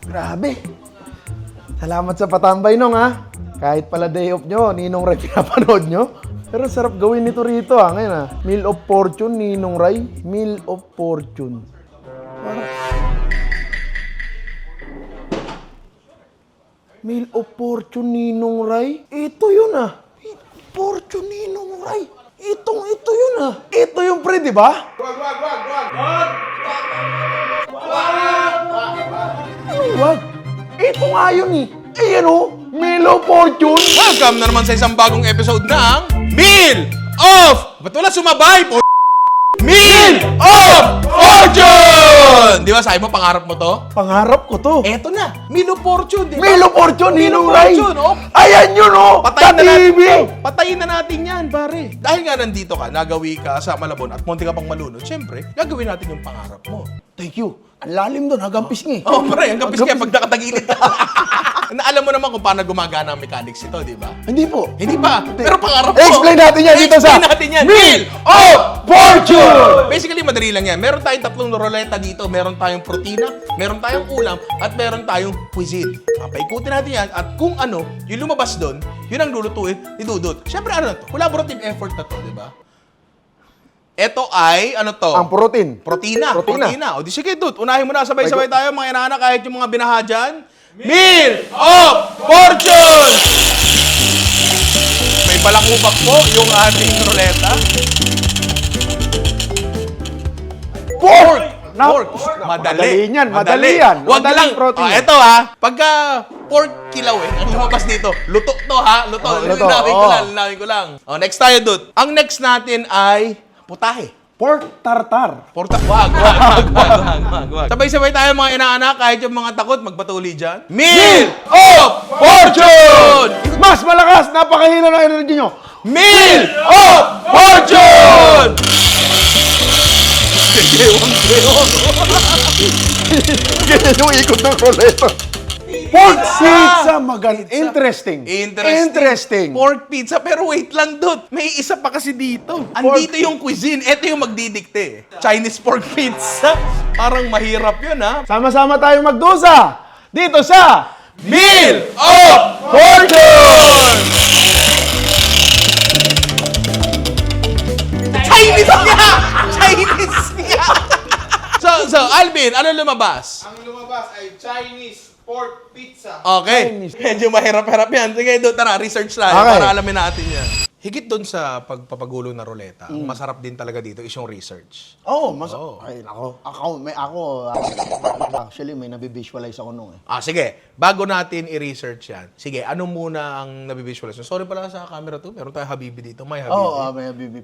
Grabe. Salamat sa patambay nung ha. Kahit pala day off nyo, Ninong Ray pinapanood nyo. Pero sarap gawin nito rito ha. Ngayon ha. Meal of Fortune, Ninong Ray. Meal of Fortune. Meal of Fortune, Ninong Ray. Ito yun ah. Fortune, Ninong Ray. Ito yun ah. Ito yung pre, di ba? Wag. Ito nga yun eh. Ayan o. Meal of Fortune. Welcome na naman sa isang bagong episode ng Meal of... Ba't wala sumabay? Meal of Fortune! Di ba sabi mo, pangarap mo to? Pangarap ko to. Eto na, Meal of Fortune, di ba? Meal of Fortune, Ninong Ray. Oh. Ayan yun o. Patayin na natin, TV. patayin na natin yan, pare. Dahil nga nandito ka, nagawi ka sa Malabon at munti ka pang malunod, syempre, gagawin natin yung pangarap mo. Thank you. Ang lalim doon, hagampis nga eh. Oh, pre, ang kapis kaya pag nakatagilid ka. Na alam mo naman kung paano gumagana ang mechanics ito, di ba? Hindi po. Hindi pa, pero pangarap mo. Explain natin yan dito sa Explain natin yan. Meal of Fortune! Basically, madali lang yan. Meron tayong tatlong ruleta dito. Meron tayong protina, meron tayong ulam, at meron tayong cuisine. Papaikutin natin yan. At kung ano, yung lumabas doon, yun ang lulutuin ni Dudut. Siyempre, ano na to? Collaborative effort na to, di ba? Ito ay, ano to? Ang protein. Protina. Protina. O di sige, Dut. Unahin mo na. Sabay-sabay tayo, mga inaanak, kahit yung mga binaha dyan. Meal of Fortune! May balakubak po yung ating ruleta. Pork! Pork. Madali. Madali yan. Wag Madaling lang. protein. Ito ha, pagka pork kilawin, ang lumabas dito, luto to ha. Luto. Luto. Linawin ko lang. Next tayo, Dut. Ang next natin ay putahe. Pork tartar. Wag. Sabay-sabay tayo mga inaanak, kahit yung mga takot, magpatuloy dyan. Meal of Fortune! Mas malakas! Napakahina ng energy nyo. Meal of Fortune! Ganyan yung ikot ng roleta. Pork pizza, Interesting. Pork pizza, pero wait lang, Dut. May isa pa kasi dito. Andito yung cuisine. Ito yung magdidikte. Chinese pork pizza. Parang mahirap yun, ha? Sama-sama tayong magdusa. Dito sa Meal of Fortune! Chinese nga! Chinese nga! So, Alvin, ano lumabas? Ang lumabas ay Chinese pork pizza. Okay. Medyo mahirap-hirap yan. Sige, doon, tara, research tayo Okay. para alamin natin yan. Higit doon sa pagpapagulo na ruleta, ang masarap din talaga dito is yung research. Ay, nako. Actually, may nabivisualize ako nung eh. Sige. Bago natin i-research yan, sige, ano muna ang nabivisualize? Sorry pala sa camera to, meron tayong Habibi dito. May Habibi. May habibi.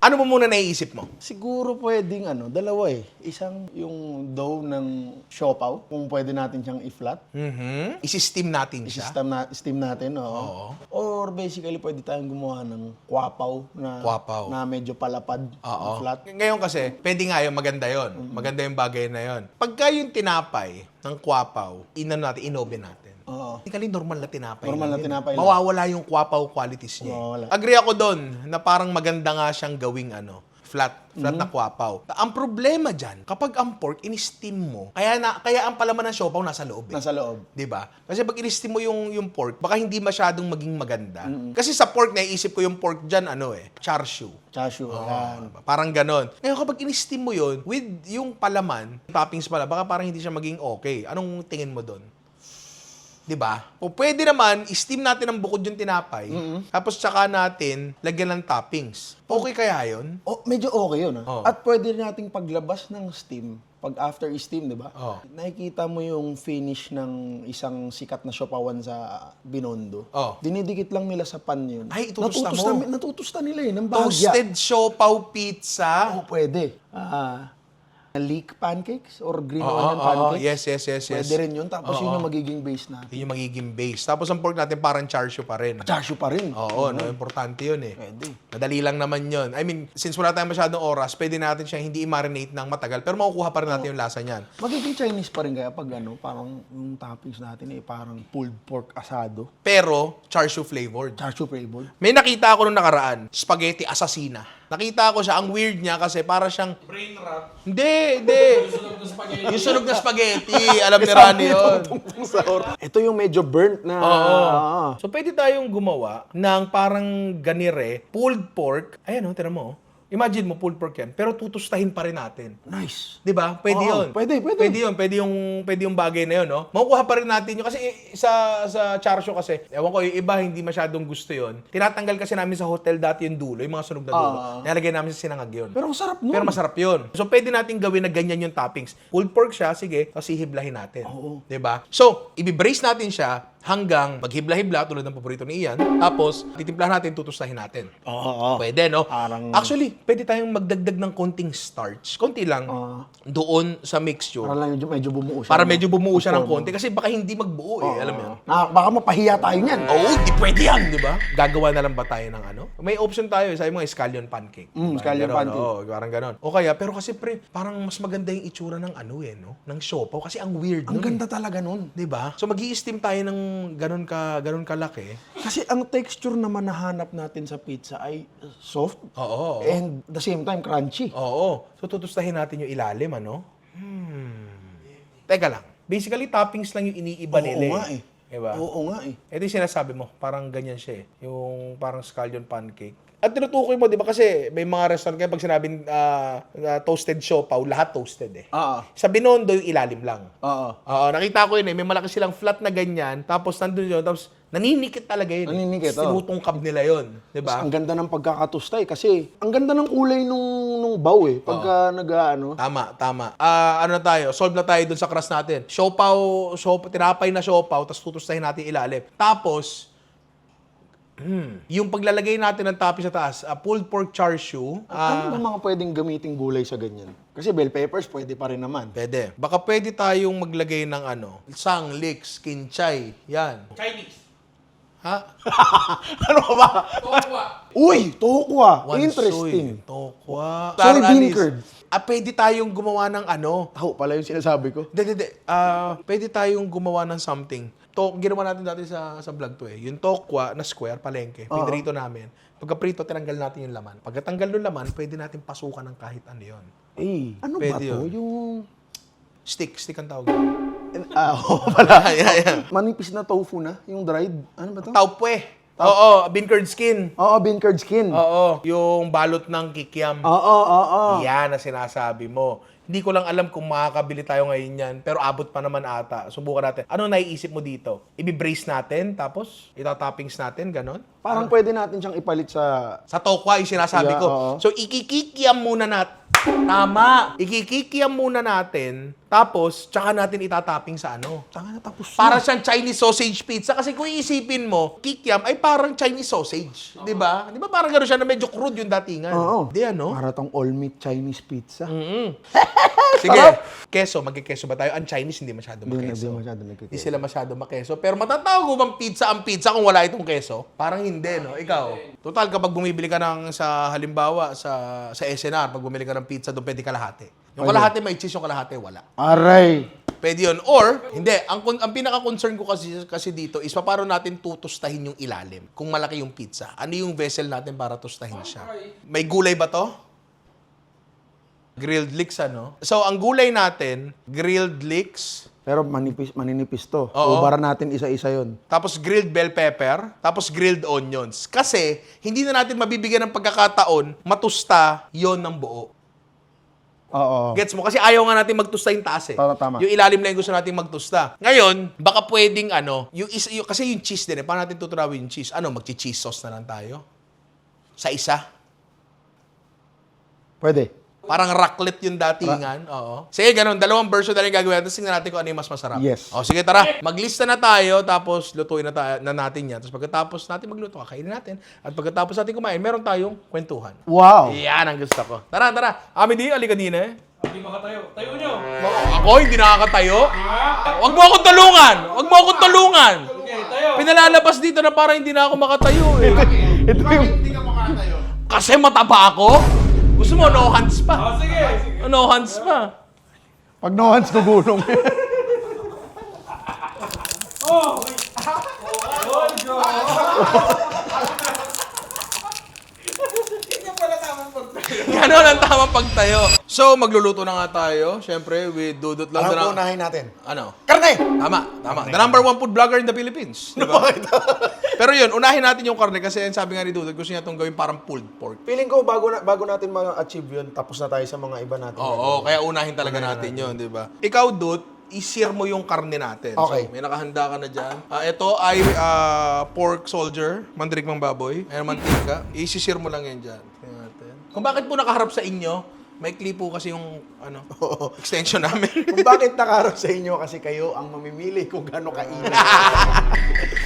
Ano mo muna naiisip mo? Siguro pwedeng dalawa eh. Isang yung dough ng siopaw, kung pwede natin siyang i-flat. Isi-steam natin siya. Steam natin, oo. Or basically, pwede tayong gumawa ng kwapaw na medyo palapad, flat. Ngayon kasi, pwede nga yun, maganda yun. Maganda yung bagay na yun. Pagka yung tinapay ng kwapaw, inoven natin. Basically, normal na tinapay. Normal na tinapay lang. Mawawala yung kwapaw qualities niya. Mawawala. Agree ako doon na parang maganda nga siyang gawing flat na kwapaw. Ang problema dyan, kapag ang pork, in-steam mo, kaya ang palaman ng siopaw nasa loob. Nasa loob. Diba? Kasi pag in-steam mo yung pork, baka hindi masyadong maging maganda. Kasi sa pork, naiisip ko yung pork dyan, char siu. Chashu, yan. Parang ganon. Ngayon, kapag in-steam mo yun, with yung palaman, toppings pala, baka parang hindi siya maging okay. Anong tingin mo doon? Diba? O pwede naman, i-steam natin ang bukod yung tinapay, tapos tsaka natin lagyan ng toppings. Okay kaya yun? Medyo okay yun. Oo. At pwede nating paglabas ng steam, pag after steam, di ba? Oo. Nakikita mo yung finish ng isang sikat na siopawan sa Binondo. Oo. Dinidikit lang nila sa pan yun. Ay, itutusta mo. Natutusta nila ng bagya. Toasted siopaw pizza. Pwede. Leek pancakes or green onion pancakes. Yes. Pwede rin yun. Tapos yun yung magiging base natin. Yun yung magiging base. Tapos ang pork natin parang char siu pa rin. Chashu pa rin. Oo, importante yun eh. Pwede. Madali lang naman yun. I mean, since wala tayong masyadong oras, pwede natin siya hindi i-marinate ng matagal, pero makukuha pa rin natin yung lasa niyan. Magiging Chinese pa rin kaya pag parang yung toppings natin parang pulled pork asado. Pero, char siu flavored. Chashu flavored. May nakita ako nung nakaraan, spaghetti assassina. Nakita ko siya, ang weird niya kasi para siyang... Brain rot. Hindi. Yung sunog na spaghetti. Alam ni Rani yun. Ito yung medyo burnt na. Oo. So, pwede tayong gumawa ng parang ganire, pulled pork. Ayan o, tinan mo. Imagine mo, pulled pork yan, pero tutustahin pa rin natin. Nice. Di ba? Pwede Oo, yun. pwede. Pwede yung bagay na yun, no? Makukuha pa rin natin yun. Kasi sa char show kasi, ewan ko, yung iba hindi masyadong gusto yun. Tinatanggal kasi namin sa hotel dati yung dulo, yung mga sunog na dulo. Nilalagay namin sa sinangag yun. Pero ang sarap nun. Pero masarap yun. So, pwede natin gawin na ganyan yung toppings. Pulled pork siya, sige, tapos ihiblahin natin. Oo. Diba? So, ibibrace natin siya hanggang maghibla-hibla tulad ng paborito ni Ian. Tapos, titimplahan natin, tutustahin natin. Oo. Pwede, no? Parang- Actually, pwede tayong magdagdag ng konting starch. Konti lang. Doon sa mixture. Para lang medyo bumuo siya. Para medyo bumuo siya ng konti. Kasi baka hindi magbuo eh. Alam mo yun? Baka mapahiya tayo niyan. Oo, di pwede yan, di ba? Gagawa na lang ba tayo ng ano? May option tayo, sabi mo, scallion pancake. Diba? Scallion Ganon, pancake. Oo, parang ganon. O kaya, pero kasi pre, parang mas maganda yung itsura ng ano eh, no? Ng siopaw. Kasi ang weird Ang nun. ganda talaga nun. Di ba? So mag-i-steam tayo ng ganon kalaki. Kasi ang texture naman nahanap natin sa pizza ay soft Oo. and the same time crunchy. Oo. So tutustahin natin yung ilalim, ano? Teka lang. Basically, toppings lang yung iniiba Oo nila nga eh. Diba? Oo nga eh. Ito yung sinasabi mo, parang ganyan siya eh. Yung parang scallion pancake. At tinutukoy mo, di ba? Kasi may mga restaurant kayo pag sinabing toasted siopaw, lahat toasted eh. Oo. Sa Binondo, yung ilalim lang. Oo. Oo, nakita ko yun eh. May malaki silang flat na ganyan. Tapos nandun yun. Tapos naninikit talaga yun. Naninikit, Tapos tinutungkab nila yun. Di ba? Ang ganda ng pagkakatustay kasi ang ganda ng kulay nung bowl eh. Pagka nag-ano. Tama. Ano na tayo? Solve na tayo dun sa crust natin. Siopaw, tinapay na siopaw, tapos tutustahin natin ilalim. Tapos, yung paglalagay natin ng topping sa taas, pulled pork char siu, Ano ba mga pwedeng gamiting gulay sa ganyan? Kasi bell peppers pwede pa rin naman. pwede. Baka pwede tayong maglagay ng ano, sanglik, kinchay, yan. Chinese. Ha? Ano ba? Tokwa. Uy! Tokwa! Wansoy, Interesting. tokwa. Soybean curd. Pwede tayong gumawa ng ano, Taho pala yung sinasabi ko. Hindi. Pwede tayong gumawa ng something. Ginawa natin dati sa vlog to eh. Yung tokwa na square, palengke, pinrito namin. Pagka-prito, tinanggal natin yung laman. Pagkatanggal ng laman, pwede natin pasukan ng kahit ano yun. Ano ba Pwede to? yun. Yung... Stick ang tawag. Oo pala. Yeah. Manipis na tofu na? Yung dried? Ano ba to? Taupwe. Oo, bean curd skin. Oo, bean curd skin. Oo, yung balot ng kikiam. Oo. Yan ang sinasabi mo. Hindi ko lang alam kung makakabili tayo ngayon yan, pero abot pa naman ata. Subukan natin. Ano naiisip mo dito? Ibi-brace natin, tapos itatoppings natin, ganon? Parang pwede natin siyang ipalit sa... Sa tokwa, yung sinasabi Yeah, ko. oo. So, ikikikiam muna natin. Tama! Ikikikiam muna natin, tapos, tsaka natin itatopping sa ano. Tanga na tapos Para siyang Chinese sausage pizza. Kasi kung iisipin mo, kikiam ay parang Chinese sausage. Di ba? Di ba parang gano'n siya na medyo crude yung datingan? Oo. Di ano? Para tong all-meat Chinese pizza. Sige. Keso, magkikeso ba tayo? Ang Chinese hindi masyado Hindi makeso. masyado Hindi nagkikita. sila masyado makeso. Pero matatawag mo bang pizza ang pizza kung wala itong keso? Parang hindi, no? Ikaw. Total, kapag bumibili ka ng sa halimbawa, sa SNR, pag bumili ka ng pizza, doon pwede kalahati. Yung kalahati may cheese, yung kalahati wala. Aray! Pwede yun. Or, hindi. Ang pinaka-concern ko kasi dito is paano natin tutustahin yung ilalim kung malaki yung pizza. Ano yung vessel natin para tustahin siya? May gulay ba to? Grilled leeks, ano? So, ang gulay natin, grilled leeks, Pero maninipis to. Oo. Ubaran natin isa-isa yon. tapos grilled bell pepper, tapos grilled onions. Kasi, hindi na natin mabibigyan ng pagkakataon matusta yon ng buo. Oo. Gets mo? Kasi ayaw nga natin magtusta yung taas eh. Tama. Yung ilalim na yung gusto natin magtusta. Ngayon, baka pwedeng ano, kasi yung cheese din eh. Paano natin tuturawin yung cheese? Ano, magchi-cheese sauce na lang tayo? Sa isa? Pwede. Parang raclette yung datingan. Oo. Sige, ganun. Dalawang version na rin gagawin. Tapos tingnan natin kung ano yung mas masarap. Yes. O, sige, tara. Maglista na tayo, tapos lutuin na natin yan. Tapos pagkatapos natin magluto, kakainin natin. At pagkatapos natin kumain, meron tayong kwentuhan. Wow! Yan ang gusto ko. Tara. Amidi, halika din eh. Hindi makatayo. Tayo nyo. Ako, hindi nakakatayo. Huwag mo akong tulungan. Okay, tayo. Pinalalabas dito na parang hindi na ako makatayo eh. Ito yung... Hindi ka makatayo. Kasi mataba ako. Gusto mo, no hands pa. Sige. No hands pa. Pag no hands, gugulong. Oh! Hindi ka pala tamang Ganon ang tamang pagtayo. So, magluluto na nga tayo. Siyempre, with Dudut lang. Alam ko, unahin natin. Ano? Karne! Tama. The number one food vlogger in the Philippines. Di ba? Pero yun, unahin natin yung karne kasi sabi nga ni Dudut, gusto niya itong gawin parang pulled pork. Feeling ko, bago natin ma-achieve yun, tapos na tayo sa mga iba natin. Oo, kaya unahin talaga natin yun, di ba? Ikaw, Dut, i-sear mo yung karne natin. Okay. So, may nakahanda ka na dyan. Ito ay pork soldier, mandirigmang baboy. Ayan, mantika. I-sear mo lang yan dyan. Tingnan natin. Kung bakit po nakaharap sa inyo, may klipo kasi yung extension namin. Kung bakit nakarap sa inyo, kasi kayo ang mamimili kung gano'ng kainit.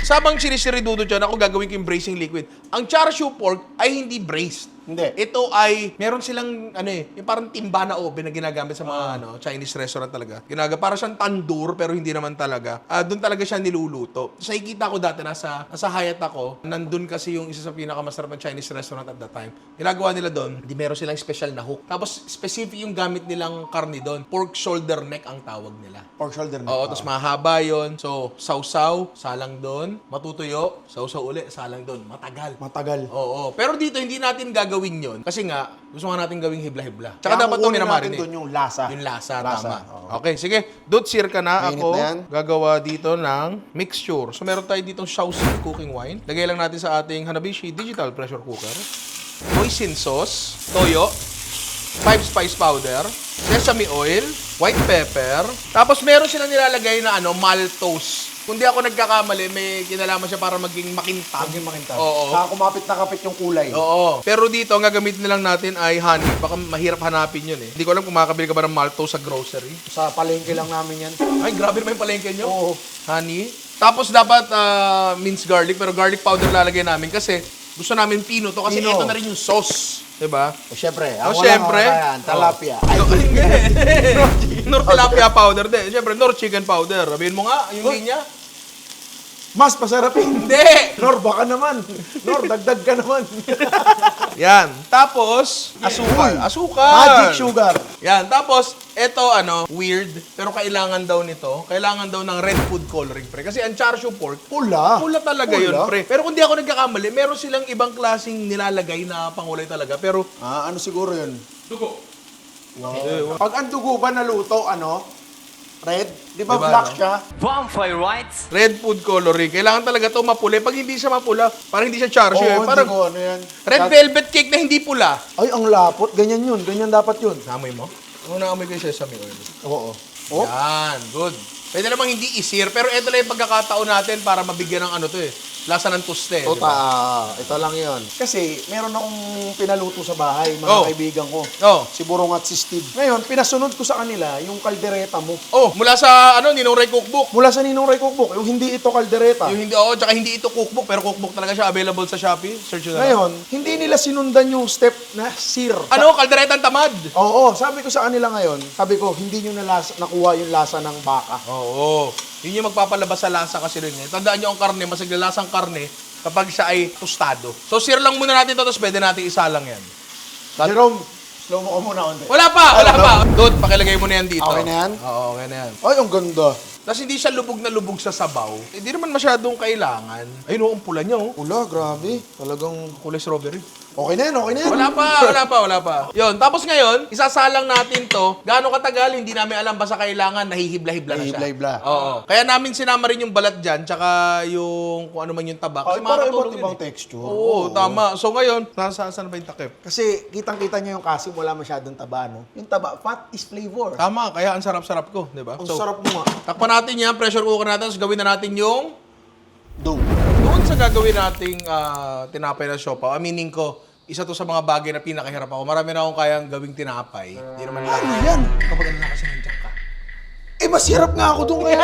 Sabang sinisiri Dudut dyan, ako gagawin ko yung bracing liquid. Ang char siu pork ay hindi braised. Hindi. Ito ay, meron silang, yung parang timba na oven na ginagamit sa mga Chinese restaurant talaga. Para siyang tandoor, pero hindi naman talaga. Doon talaga siya niluluto. So, nakikita ko dati, nasa Hyatt ako, nandun kasi yung isa sa pinakamasarap na Chinese restaurant at that time. Ginagawa nila doon, di meron silang special na hook. Tapos, specific yung gamit nilang karne doon. Pork shoulder neck ang tawag nila. Pork shoulder meat. Oo, tapos mahaba yun. So, sausaw, salang doon. Matutuyo, sausaw uli, salang doon. Matagal. Matagal. Oo. Pero dito, hindi natin gagawin yun. Kasi nga, gusto nga natin gawing hibla-hibla. Tsaka Kaya dapat itong kukunin natin minamarinate. doon yung lasa. Yung lasa, Lasa, tama. oo. Okay, sige. Dut, sear ka na. Mainit Ako na yan. gagawa dito ng mixture. So, meron tayo ditong Shaoxi cooking wine. Lagay lang natin sa ating Hanabishi digital pressure cooker. Hoisin sauce, toyo, 5 spice powder, sesame oil, white pepper. Tapos meron silang nilalagay na maltose. Kung di ako nagkakamali, may kinalaman siya para maging makintab. Maging makintab. Oo. Saka kumapit na kapit yung kulay. Oo. Pero dito, ang gagamitin lang natin ay honey. Baka mahirap hanapin yun eh. Hindi ko alam kung makakabili ka ba ng maltose sa grocery. Sa palengke lang namin yan. Ay, grabe naman yung palengke nyo. Oo. Honey. Tapos dapat minced garlic, pero garlic powder lalagay namin kasi gusto namin pino to kasi Pino. ito na rin yung sauce. Diba? O syempre, O, ako syempre. lang yan, talapia. Ay, Nor tilapia powder din. Siyempre, Nor chicken powder. Sabihin mo nga, yung linya. Mas pasarap yun. Hindi! Nor, baka naman. Nor, dagdag ka naman. Yan. Tapos, asukal. Asukal! Magic sugar. Yan. Tapos, eto, weird. Pero kailangan daw nito. Kailangan daw ng red food coloring, pre. Kasi ang char siu pork, Pula. pula talaga Pula. yun, pre. Pero kung di ako nagkakamali, meron silang ibang klaseng nilalagay na pangulay talaga. Pero, Ano siguro yun? Dugo. Pag ang dugo ba naluto, red? Di ba Diba, black no? siya? Bonfire rights. red food coloring. Kailangan talaga to mapula. Pag hindi siya mapula, parang hindi siya char siu. Oo, Parang hindi ko ano yan. red velvet cake na hindi pula. Ay, ang lapot. Ganyan yun. Ganyan dapat yun. Namoy mo? Ano na amoy ko yung sesame oil? Oo. Oh? Yan, good. Pwede namang hindi isir, pero ito lang yung pagkakataon natin para mabigyan ng lasa ng tuste. Tota, di ba? ito lang yun. Kasi meron akong pinaluto sa bahay, mga Oh. kaibigan ko. Oh. Si Burong at si Steve. Ngayon, pinasunod ko sa kanila yung kaldereta mo. Oh, mula sa Ninong Ray Cookbook. Mula sa Ninong Ray Cookbook, yung hindi ito kaldereta. Yung hindi, tsaka hindi ito cookbook, pero cookbook talaga siya available sa Shopee. Search nyo na lang. Ngayon, hindi nila sinundan yung step na sear. Kalderetang tamad. Oo, sabi ko sa kanila ngayon, sabi ko, hindi nyo nakuha yung lasa ng baka. Oo. Yun yung magpapalabas sa lasa kasi rin. Tandaan nyo ang karne, mas naglalasang karne kapag siya ay tostado. So, sear lang muna natin ito, tapos pwede natin isalang yan. Jerome, slow mo ko muna onte. Wala pa! Dude, pakilagay mo na yan dito. Okay na yan? Oo, okay na yan. Ay, ang ganda. Tapos hindi siya lubog na lubog sa sabaw. Hindi naman masyadong kailangan. Ayun, ang pula niya, oh. Ula, grabe. Talagang... Kulay strawberry. Okay na yan, okay na yan. Wala pa. Yun, tapos ngayon, isasalang natin to. Gaano katagal, hindi namin alam. Basta kailangan, nahihibla-hibla na siya. Nahihibla-hibla. Oo. Kaya namin sinama rin yung balat dyan, tsaka yung kung ano man yung taba. Ay, Kasi para makakatulong iba't ibang yun eh. texture. Oo, tama. So ngayon, saan ba yung takip? Kasi kitang-kita nyo yung kasim, wala masyadong taba, no? Yung taba, fat is flavor. Tama, kaya ang sarap-sarap ko, di ba? Ang sarap mo nga. Takpan natin yan, pressure cooker natin, tapos gawin na natin yung Dough. doon sa gagawin nating tinapay na siopaw. Aminin ko, isa to sa mga bagay na pinakahirap ako. Marami na akong kayang gawing tinapay. Hindi naman lang. Ano yan? Kapag ano na kasi nandiyan ka. Eh, masirap nga ako doon kaya.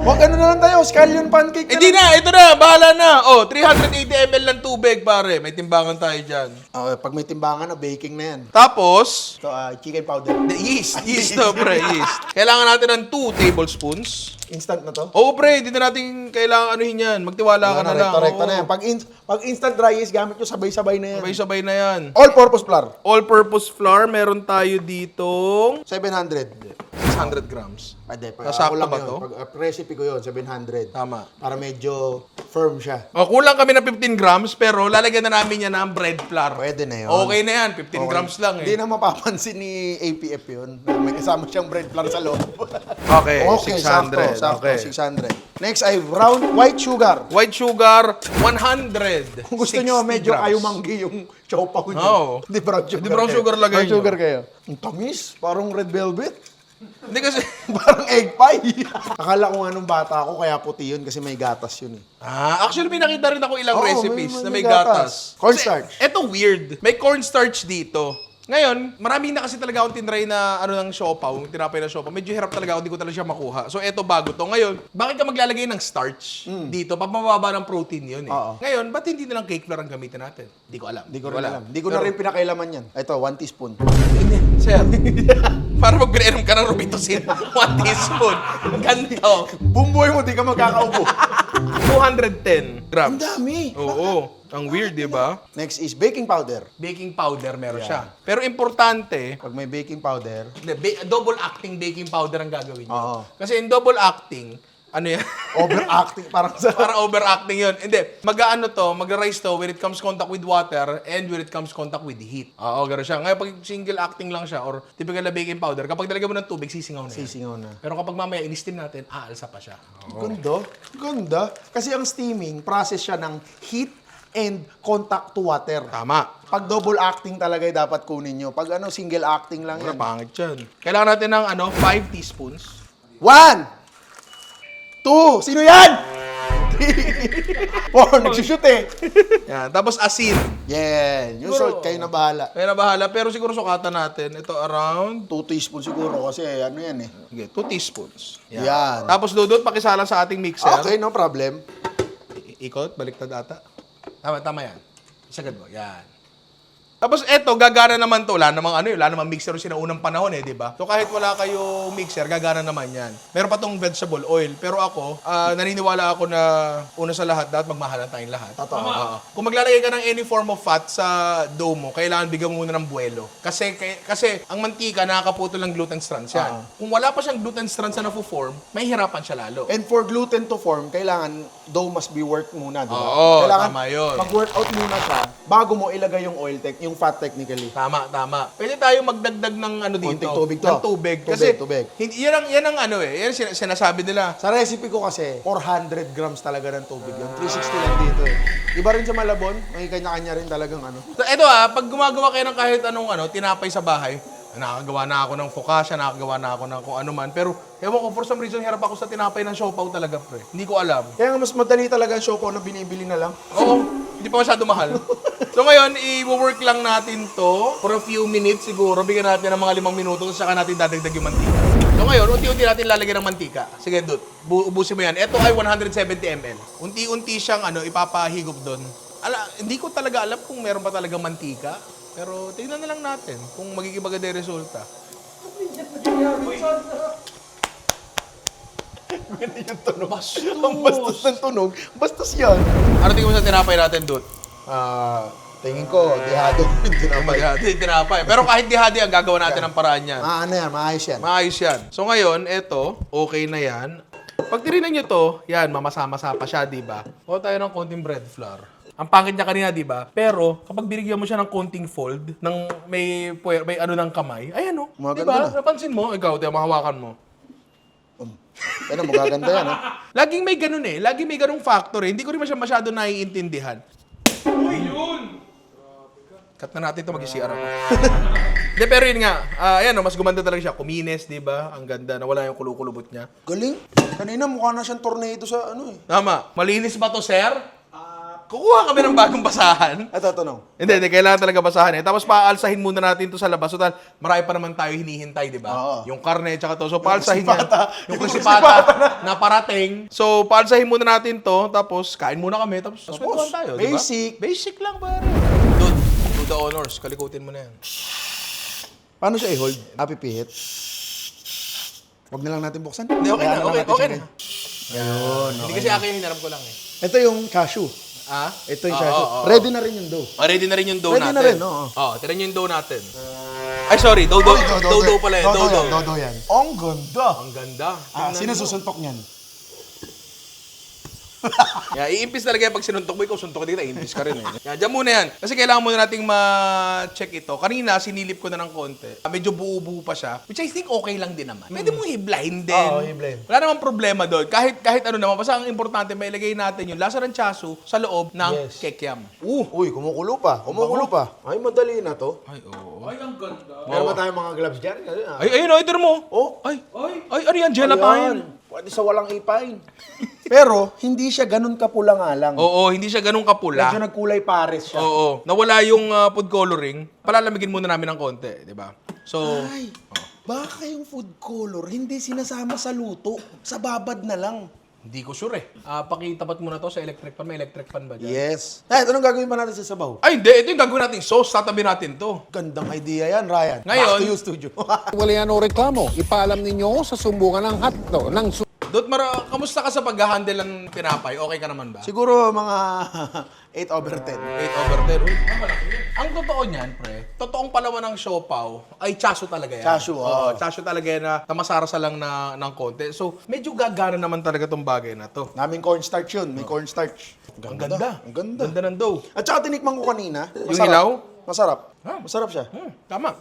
Wag ano na lang tayo, scallion pancake na Hindi lang. na, ito na, bahala na. 380 ml ng tubig, pare. May timbangan tayo dyan. Pag may timbangan na, baking na yan. Tapos, Ito, chicken powder. the yeast. Yeast to, pre, yeast. Kailangan natin ng 2 tablespoons. Instant na to? Oo, pre, hindi na natin kailangan anuhin yan. Magtiwala ka na lang. Rekta na Oo. yan. Pag instant dry yeast, gamit nyo sabay-sabay na yan. Sabay-sabay na yan. All-purpose flour. All-purpose flour, meron tayo ditong 700. 600 grams. Pwede. Sasakto Ako lang ba yun. to? Pag recipe ko yun, 700. Tama. Para medyo firm siya. O, kulang kami ng 15 grams, pero lalagyan na namin yan ng bread flour. Pwede na yun. Okay na yan, 15 grams lang Hindi eh. na mapapansin ni APF yun. May kasama siyang bread flour sa loob. Okay, Okay, 600. sakto, Okay. 600. Next ay brown white sugar. White sugar, 100. Kung gusto nyo, 60 medyo grams. kayo manggi yung chow-pao nyo. Oo. Hindi brown sugar. Hindi brown kayo. sugar lagay Brown nyo. sugar kayo. Ang tamis. Parang red velvet. Hindi kasi... Parang egg pie. Akala ko nga nung bata ako, kaya puti yun kasi may gatas yun eh. Actually may nakita rin ako ilang Oo, recipes may na may gatas. gatas. Cornstarch. Kasi, eto weird. May cornstarch dito. Ngayon, maraming na kasi talaga akong tinry na ano ng siopaw, tinapay na siopaw. Medyo hirap talaga ako, hindi ko talaga siya makuha. So, eto bago to. Ngayon, bakit ka maglalagay ng starch dito? Papababa ng protein yun eh. Oo. Ngayon, ba't hindi na lang cake flour ang gamitin natin? Hindi ko alam. Hindi ko rin alam. Hindi ko na rin pinakailaman yan. Ito, 1 teaspoon. Hindi, sir. Para pag pinainom ka ng Robitussin, 1 teaspoon. Ganito. Bumboy mo, di ka magkakaubo. 210 grams. Ang dami. Oo. Ang weird, di ba? Next is baking powder. Baking powder meron siya. Pero importante, Pag may baking powder, double acting baking powder ang gagawin nyo. Oo. Kasi in double acting, ano yan? overacting, parang sa... Para overacting yun. Hindi, mag-ano to, mag-rise to when it comes contact with water and when it comes contact with heat. Oo, gano'n siya. Ngayon, pag single acting lang siya or typical na baking powder, kapag dalagyan mo ng tubig, sisingaw na yan. Sisingaw na. Pero kapag mamaya in-steam natin, aalsa pa siya. Ganda. Ganda. Kasi ang steaming, process siya ng heat and contact to water. Tama. Pag double acting talaga dapat kunin nyo. Pag single acting lang Pero yan. pangit yan. Kailangan natin ng 5 teaspoons. 1! 2! Sino yan? 4! Nagsushoot eh. Yan. Tapos asin. Yan. Yung Siguro- salt, kayo na bahala. Kaya na bahala. Pero siguro sukatan natin. Ito around 2 teaspoon siguro kasi ano yan eh. okay, 2 teaspoons. Yan. Tapos dudot, pakisalang sa ating mixer. Okay, no problem. Ikot, baliktad ata. Tama yan. Isagad mo. Yan. Tapos eto, gagana naman to. Wala namang mixer yung sinaunang panahon eh, di ba? So kahit wala kayong mixer, gagana naman yan. Meron pa tong vegetable oil. Pero ako, naniniwala ako na una sa lahat, dapat magmahalan tayong lahat. Totoo. Oo. Kung maglalagay ka ng any form of fat sa dough mo, kailangan bigyan mo muna ng buwelo. Kasi ang mantika, nakakaputol ng gluten strands yan. Kung wala pa siyang gluten strands na na-form, may hirapan siya lalo. And for gluten to form, kailangan dough must be worked muna, di ba? Oo, kailangan tama yun. mag-workout muna siya bago mo ilagay yung yung fat technically. Tama. Pwede tayo magdagdag ng ano dito. Konting tubig to. Ng tubig. Kasi Tubig. yan ang ano eh. Yan sinasabi nila. Sa recipe ko kasi, 400 grams talaga ng tubig yun. 360 lang dito eh. Iba rin sa Malabon, may kanya-kanya rin talagang ano. So, eto pag gumagawa kayo ng kahit anong tinapay sa bahay, nakagawa na ako ng focaccia, nakagawa na ako ng kung ano man. Pero, ewan ko, for some reason, hirap ako sa tinapay ng siopaw talaga, pre. Hindi ko alam. Kaya nga mas madali talaga ang siopaw na binibili na lang. Oo, hindi pa masyado mahal. So ngayon, i-work lang natin to for a few minutes siguro. Bigyan natin ng mga 5 minuto, saka natin dadagdag yung mantika. So ngayon, unti-unti natin lalagyan ng mantika. Sige, Dut, ubusin mo yan. Ito ay 170 ml. Unti-unti siyang ipapahigop doon. Hindi ko talaga alam kung meron pa talaga mantika. Pero tingnan na lang natin kung magiging maganda yung resulta. Ganun yung tunog. Bastos! Ang bastos ng tunog. Bastos yan. Ano tingin mo sa tinapay natin, Dut? Tingin ko, dihado. Tinapay. Pero kahit dihadi, ang gagawa natin ng paraan yan. Ano yan, maayos yan. Maayos yan. So ngayon, eto, okay na yan. Pag tirinan nyo to, yan, mamasa-masa pa siya, di ba? O tayo ng konting bread flour. Ang pangit niya kanina, di ba? Pero, kapag binigyan mo siya ng konting fold, ng may ano ng kamay, ayan o. Di Maganda ba? na. Napansin mo? Ikaw, tayo, mahawakan mo. Ano, magaganda yan, ha? Laging may ganun eh. Laging may ganung factor eh. Hindi ko rin masyado naiintindihan. Uy, yun! Cut na natin ito, mag-CR ako. Hindi, pero yun nga. Ayan o, mas gumanda talaga siya. Kuminis, di ba? Ang ganda. Nawala yung kulukulubot niya. Galing. Kanina mukha na siyang tornado sa ano eh. Tama. Malinis ba to, sir? Kukuha kami ng bagong basahan. Ito, tanong. Hindi, kailangan talaga basahan eh. Tapos paalsahin muna natin to sa labas. So, marami pa naman tayo hinihintay, di ba? Oo. Yung karne, tsaka to. So, paalsahin krisipata. Yung Yung krisipata na parating. So, paalsahin muna natin to. Tapos, kain muna kami. Tapos, kwentuhan tayo, di ba? basic. Basic lang, pare. Dude, do the honors. Kalikutin mo na yan. Paano siya i-hold? Pihit. Huwag na lang natin buksan. Hindi, okay Kaya na. lang Okay, natin okay siya na. Ayun, Hindi okay kasi na. akin, hinarap ko lang eh. Ito yung cashew. Ito yung cashew. Ready na rin yung dough. Ready na rin yung dough Ready natin. na rin, oo. Tira nyo yung dough natin. Ay, sorry. Dodo. Oy, Dodo pala eh. Dodo. Dodo yan. Ang ganda. Ang ganda. Sino susuntok niyan? Yeah, iimpis talaga yan pag sinuntok mo, ikaw suntok dito, iimpis ka rin eh. Yeah, dyan muna yan. Kasi kailangan muna nating ma-check ito. Kanina, sinilip ko na ng konti. Medyo buo-buo pa siya. Which I think okay lang din naman. Pwede mong hiblahin din. Oo, hiblahin. Wala namang problema doon. Kahit ano naman. Basta ang importante, may ilagay natin yung lasa ng chasu sa loob ng kekiam. Uy, kumukulo pa. Kumukulo pa. Ay, madali na to. Ay, oo. Ay, ang ganda. Meron ba tayong mga gloves dyan? Ay, ayun o, ito mo. Oh, Ay, ano yan? Gelatin. Pwede sa walang ipain. Pero, hindi siya ganun kapula nga lang. Oo, hindi siya ganun kapula. Medyo nagkulay pares siya. Oo. Nawala yung food coloring. Palalamigin muna namin ng konti, di ba? So, Ay, baka yung food color hindi sinasama sa luto. Sa babad na lang. hindi ko sure eh. Pakitapat mo na to sa electric pan. May electric pan ba dyan? Yes. Ay, anong gagawin pa natin sa sabaw? Ay, hindi. Ito yung gagawin natin sauce. Tatabi natin to. Gandang idea yan, Ryan. Ngayon- Back to you, studio. Wala yan o reklamo. Ipaalam ninyo sa sumbungan ng hotdog, ng Dot, kamusta ka sa pag-handle ng tinapay? Okay ka naman ba? Siguro mga 8 over 10. 8 over 10. Uy, ang totoo niyan, pre, totoong palawan ng siopaw ay chasu talaga yan. Chasu, Oo, chasu talaga yan na tamasarasa lang ng konti. So, medyo gagana naman talaga tong bagay na to. Naming cornstarch yun. May cornstarch. Ang ganda. Ang ganda. Ganda ng dough. At saka tinikman ko kanina. Yung hilaw? Masarap. Ha? Masarap siya. Tama.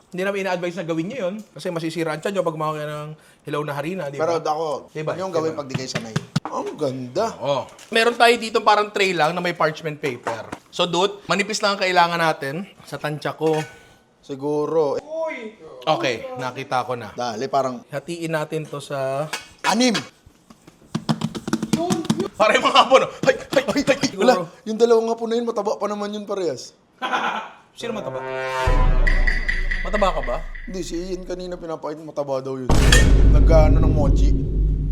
Hindi namin ina-advise na gawin niyo yun kasi masisira ang tiyan nyo pag makakaya ng hilaw na harina, di ba? Pero ako, Diba? ano yung gawin pag di kayo sanay? Ang ganda. Oh. Meron tayo dito parang tray lang na may parchment paper. So, Dut, manipis lang ang kailangan natin sa tansya ko. Siguro, Okay, nakita ko na. dali, parang Hatiin natin to sa... 6. Para yung mga hapon. Ay! Wala, yung dalawang nga po na yun, mataba pa naman yun parehas. Sino mataba? Mataba ka ba? Hindi, si Ian kanina pinapakita mataba daw yun. Nag-ano ng mochi.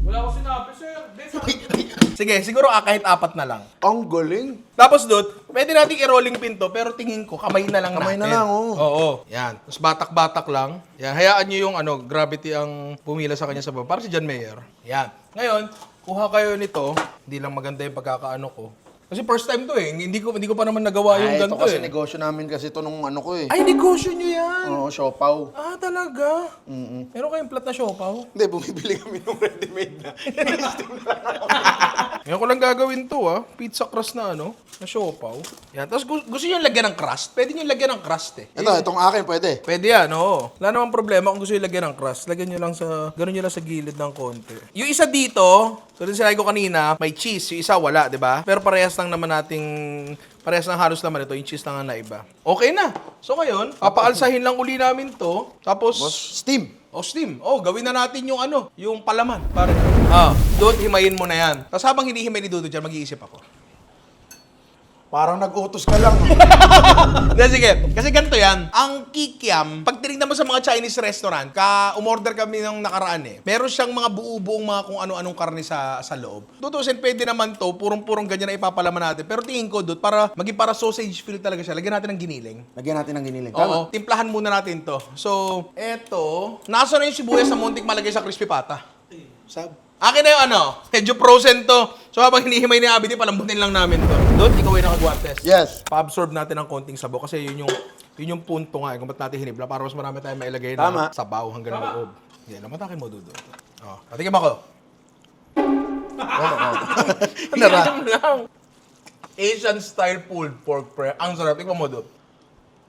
Wala ko sinabi, sir. Sige, siguro kahit 4 na lang. Ang galing. Tapos, Dut, pwede natin i-rolling pin to, pero tingin ko, kamay na lang Kamay natin. na lang, oo. Oo. Yan. Tapos batak-batak lang. Yan. Hayaan nyo yung gravity ang pumila sa kanya sa baba. Para si John Mayer. Yan. Ngayon, kuha kayo nito. Hindi lang maganda yung pagkakaano ko. Kasi first time to eh. Hindi ko pa naman nagawa yung Ay, ito ganito kasi eh. negosyo namin kasi ito nung ano ko eh. Ay, negosyo nyo yan. Oo, siopaw. Ah, talaga? Meron kayong plat na siopaw? Hindi, bumibili kami ng ready-made na. Ngayon ko lang gagawin to pizza crust na na siopaw. Yan. Tapos gusto nyo lagyan ng crust? Pwede nyo lagyan ng crust eh. Itong akin pwede. Pwede yan, oo. Wala namang problema kung gusto nyo lagyan ng crust. Lagyan nyo lang gano'n nyo lang sa gilid ng konti. Yung isa dito, so din sinabi ko kanina, may cheese. Yung isa wala, di ba? Pero parehas lang naman parehas lang halos naman ito. Yung cheese lang ang naiba. Okay na. So ngayon, papaalsahin lang uli namin to. Tapos, Steam. steam. Gawin na natin yung yung palaman. Doon, himayin mo na yan. Tapos habang hinihimay ni Dudo dyan, mag-iisip ako. Parang nag-utos ka lang. Hindi, sige. Kasi ganito yan. Ang kikiam, pag tinignan mo sa mga Chinese restaurant, umorder kami ng nakaraan meron siyang mga buo-buong mga kung ano-anong karne sa loob. Tutusin, pwede naman to, purong-purong ganyan na ipapalaman natin. Pero tingin ko, Dut, maging para sausage feel talaga siya. Lagyan natin ng giniling. Lagyan natin ng giniling. Oo, timplahan muna natin to. So, eto, nasa na yung sibuyas sa muntik malagay sa crispy pata. Sab. Akin na yung medyo frozen to. So habang hinihimay ni Abby, palambutin lang namin to. Doon, ikaw ay nakagwantes. Yes. Pa-absorb natin ng konting sabaw kasi yun yung punto nga kung ba't natin hinibla para mas marami tayong mailagay Tama. na sabaw hanggang loob. Yan, namatakin mo, Dudo. Patikim ako. Hinam lang. Asian style pulled pork pre. Ang sarap. Tikman mo, Dudo.